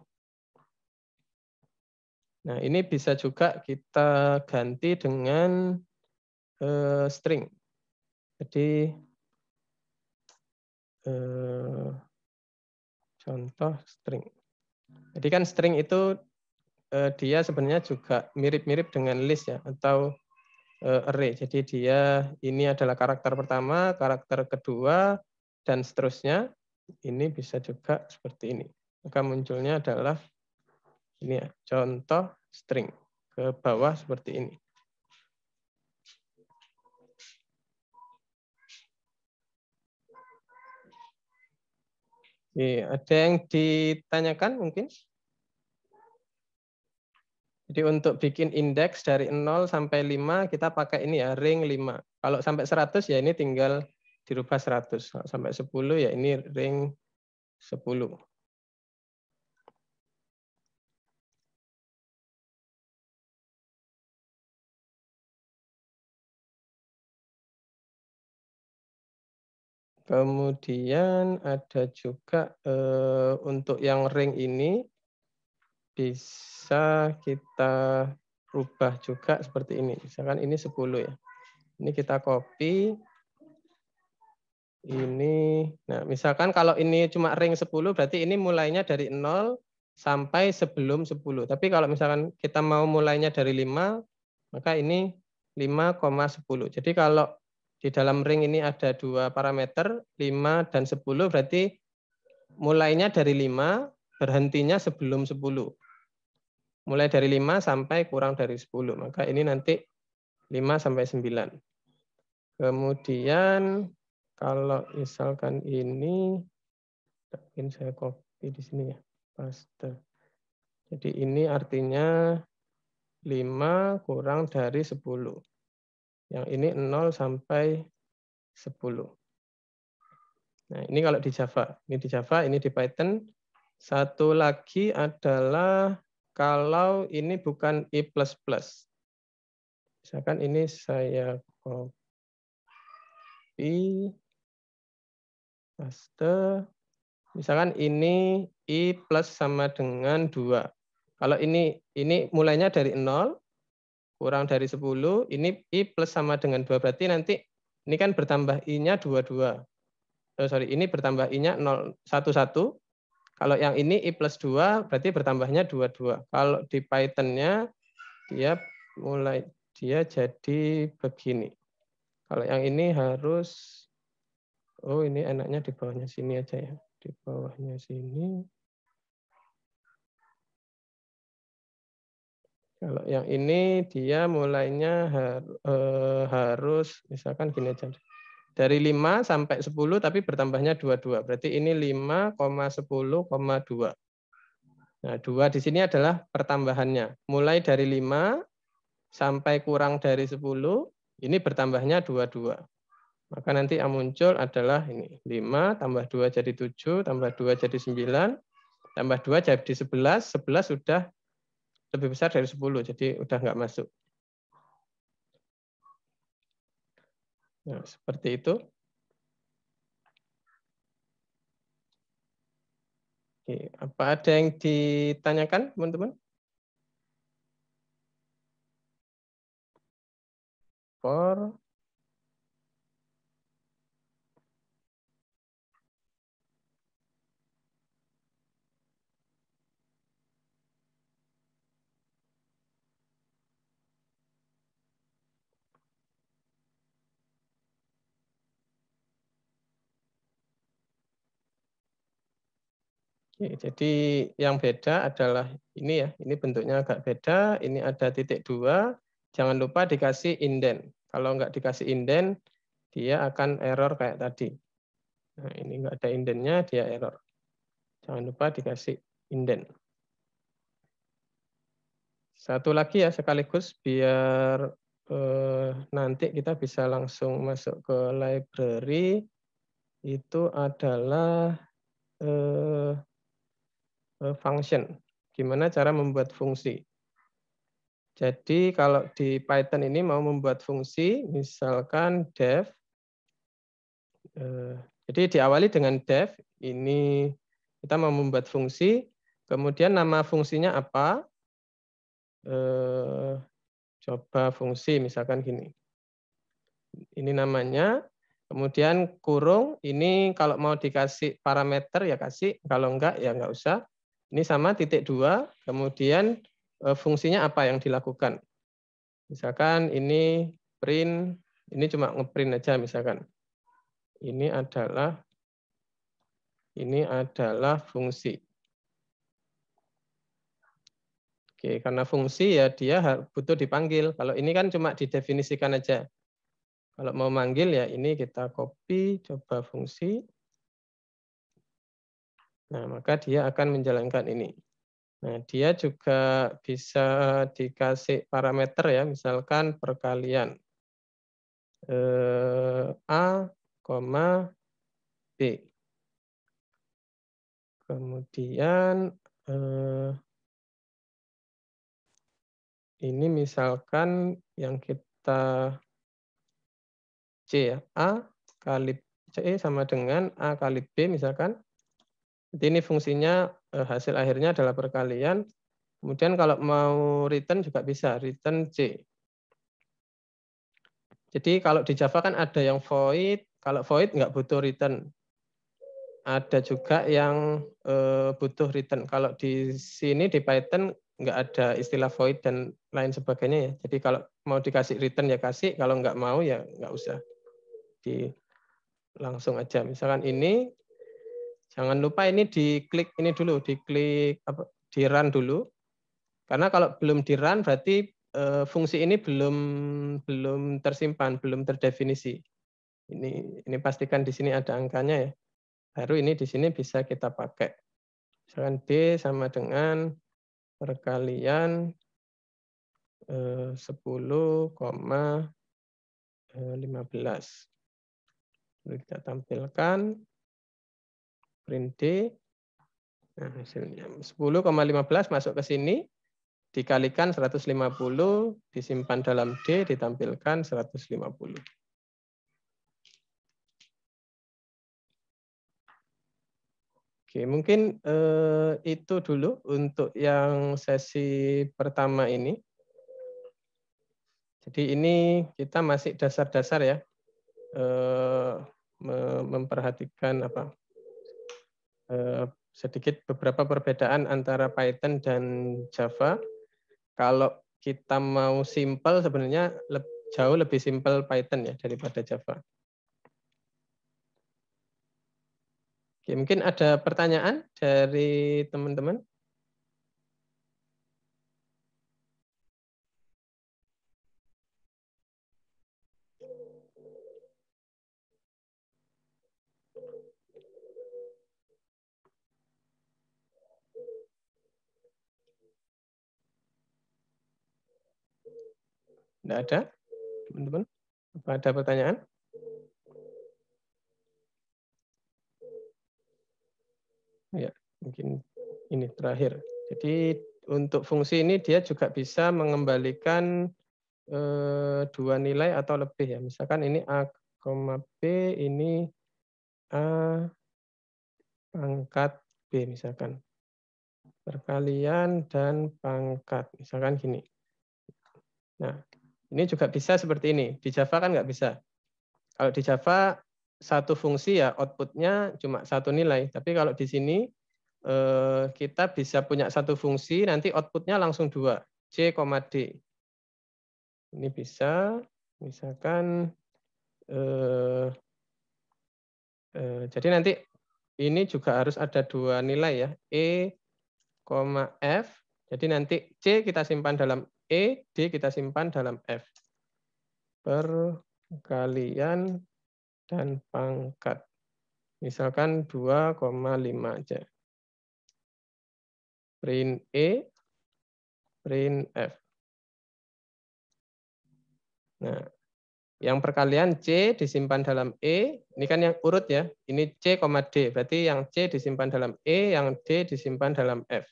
Nah, ini bisa juga kita ganti dengan string. Jadi contoh string. Jadi kan string itu dia sebenarnya juga mirip-mirip dengan list ya, atau array. Jadi dia ini adalah karakter pertama, karakter kedua, dan seterusnya. Ini bisa juga seperti ini. Maka munculnya adalah ini ya, contoh string ke bawah seperti ini. Oke, ada yang ditanyakan mungkin? Jadi untuk bikin indeks dari 0 sampai 5 kita pakai ini ya, ring 5. Kalau sampai 100 ya ini tinggal dirubah 100. Kalau sampai 10 ya ini ring 10. Kemudian ada juga untuk yang ring ini bisa kita rubah juga seperti ini. Misalkan ini 10 ya. Ini kita copy. Ini, nah misalkan kalau ini cuma ring 10 berarti ini mulainya dari 0 sampai sebelum 10. Tapi kalau misalkan kita mau mulainya dari 5, maka ini 5,10. Jadi kalau di dalam ring ini ada dua parameter, 5 dan 10, berarti mulainya dari 5, berhentinya sebelum 10. Mulai dari 5 sampai kurang dari 10. Maka ini nanti 5 sampai 9. Kemudian kalau misalkan ini, mungkin saya copy di sini ya, paste. Jadi ini artinya 5 kurang dari 10. Yang ini 0 sampai 10. Nah ini kalau di Java. Ini di Java, ini di Python. Satu lagi adalah kalau ini bukan I++. Misalkan ini saya copy, paste. Misalkan ini I plus sama dengan 2. Kalau ini mulainya dari 0, kurang dari 10, ini I plus sama dengan 2. Berarti nanti ini kan bertambah I-nya 22. Ini bertambah I-nya 11. Kalau yang ini I plus 2, berarti bertambahnya 22. Kalau di Python-nya, dia jadi begini. Kalau yang ini harus, ini enaknya di bawahnya sini aja ya. Di bawahnya sini. Kalau yang ini dia mulainya harus misalkan gini aja. Dari 5 sampai 10 tapi bertambahnya 22. Berarti ini 5,10,2. Nah, 2 di sini adalah pertambahannya. Mulai dari 5 sampai kurang dari 10, ini bertambahnya 22. Maka nanti yang muncul adalah ini. 5 tambah 2 jadi 7, tambah 2 jadi 9, tambah 2 jadi 11, 11 sudah lebih besar dari 10, jadi udah nggak masuk. Nah, seperti itu. Oke, apa ada yang ditanyakan, teman-teman? Oke, jadi yang beda adalah ini ya, ini bentuknya agak beda, ini ada titik 2, jangan lupa dikasih indent. Kalau nggak dikasih indent, dia akan error kayak tadi. Nah, ini nggak ada indentnya, dia error. Jangan lupa dikasih indent. Satu lagi ya sekaligus, biar nanti kita bisa langsung masuk ke library, itu adalah function. Gimana cara membuat fungsi. Jadi kalau di Python ini mau membuat fungsi, misalkan def. Jadi diawali dengan def, ini kita mau membuat fungsi, kemudian nama fungsinya apa. Coba fungsi, misalkan gini. Ini namanya, kemudian kurung, ini kalau mau dikasih parameter ya kasih, kalau enggak ya enggak usah. Ini sama titik 2, kemudian fungsinya apa yang dilakukan. Misalkan ini print, ini cuma ngeprint aja misalkan. Ini adalah fungsi. Oke, karena fungsi ya dia butuh dipanggil. Kalau ini kan cuma didefinisikan aja. Kalau mau manggil ya ini kita copy, coba fungsi. Nah, maka dia akan menjalankan ini. Nah, dia juga bisa dikasih parameter ya, misalkan perkalian A, B. Kemudian ini misalkan yang kita C ya, A kali C sama dengan A kali B misalkan. Jadi ini fungsinya hasil akhirnya adalah perkalian. Kemudian kalau mau return juga bisa, return C. Jadi kalau di Java kan ada yang void, kalau void nggak butuh return. Ada juga yang butuh return. Kalau di sini di Python nggak ada istilah void dan lain sebagainya ya. Jadi kalau mau dikasih return ya kasih, kalau nggak mau ya nggak usah. Langsung aja. Misalkan ini, jangan lupa ini diklik ini dulu, diklik di run dulu. Karena kalau belum di run berarti fungsi ini belum tersimpan, belum terdefinisi. Ini pastikan di sini ada angkanya ya. Baru ini di sini bisa kita pakai. Misalkan D sama dengan perkalian 10,15. Lalu kita tampilkan print D. Nah, hasilnya 10,15 masuk ke sini, dikalikan 150, disimpan dalam D, ditampilkan 150. Oke, mungkin itu dulu untuk yang sesi pertama ini. Jadi ini kita masih dasar-dasar ya, memperhatikan sedikit beberapa perbedaan antara Python dan Java. Kalau kita mau simple sebenarnya jauh lebih simple Python ya daripada Java. Oke, mungkin ada pertanyaan dari teman-teman? Tidak ada, teman-teman? Apa ada pertanyaan? Ya, mungkin ini terakhir. Jadi untuk fungsi ini dia juga bisa mengembalikan dua nilai atau lebih ya. Misalkan ini A, B, ini A pangkat B misalkan. Perkalian dan pangkat. Misalkan gini. Nah, ini juga bisa seperti ini. Di Java kan nggak bisa. Kalau di Java satu fungsi ya outputnya cuma satu nilai. Tapi kalau di sini kita bisa punya satu fungsi, nanti outputnya langsung dua. C, D. Ini bisa, misalkan, jadi nanti ini juga harus ada dua nilai ya, E, F. Jadi nanti C kita simpan dalam E, D kita simpan dalam F. Perkalian dan pangkat. Misalkan 2,5 aja. Print E, print F. Nah, yang perkalian C disimpan dalam E, ini kan yang urut ya, ini C, D, berarti yang C disimpan dalam E, yang D disimpan dalam F.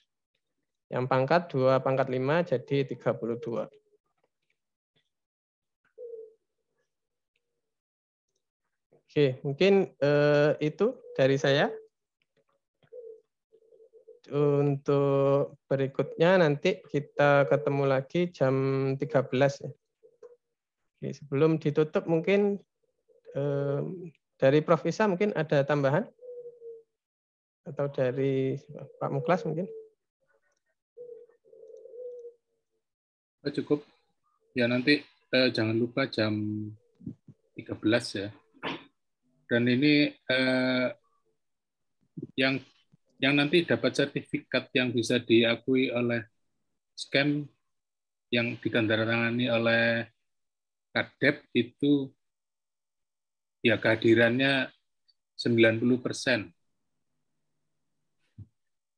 Yang pangkat 2 pangkat 5 jadi 32. Oke, mungkin itu dari saya. Untuk berikutnya nanti kita ketemu lagi jam 13 ya. Oke, sebelum ditutup mungkin dari Prof. Isa mungkin ada tambahan? Atau dari Pak Muklas mungkin? Cukup. Ya nanti jangan lupa jam 13 ya. Dan ini yang nanti dapat sertifikat yang bisa diakui oleh SCAM yang ditandatangani oleh Kadep itu ya kehadirannya 90%.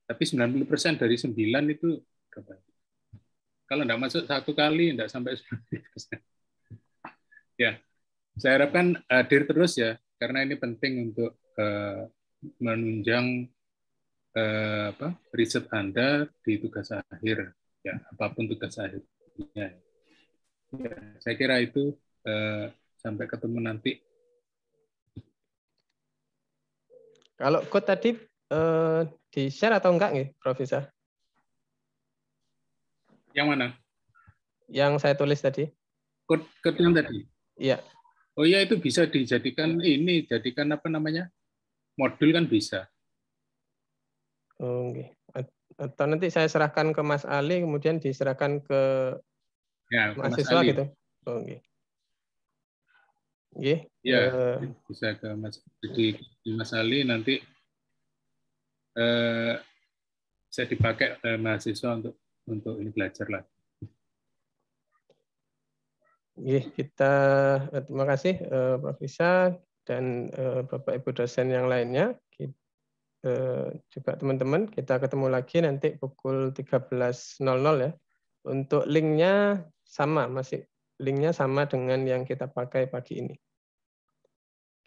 Tapi 90% dari 9 itu berapa? Kalau enggak masuk satu kali, enggak sampai 90%. Ya, saya harapkan hadir terus ya, karena ini penting untuk menunjang riset Anda di tugas akhir, ya apapun tugas akhirnya. Ya, saya kira itu sampai ketemu nanti. Kalau code tadi di-share atau enggak nih, Profesor? Yang mana? Yang saya tulis tadi. Code yang tadi? Iya. Oh iya, itu bisa dijadikan jadikan apa namanya? Modul kan bisa. Oh, okay. Atau nanti saya serahkan ke Mas Ali, kemudian diserahkan ke mahasiswa gitu. Oh, okay. Ya, bisa ke Mas Ali nanti bisa dipakai mahasiswa untuk ini belajar lah. Kita terima kasih Prof. Isa dan Bapak Ibu dosen yang lainnya. Juga teman-teman, kita ketemu lagi nanti pukul 13.00 ya. Untuk linknya sama, linknya sama dengan yang kita pakai pagi ini.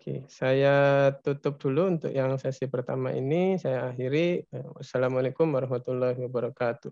Oke, saya tutup dulu untuk yang sesi pertama ini. Saya akhiri. Wassalamualaikum warahmatullahi wabarakatuh.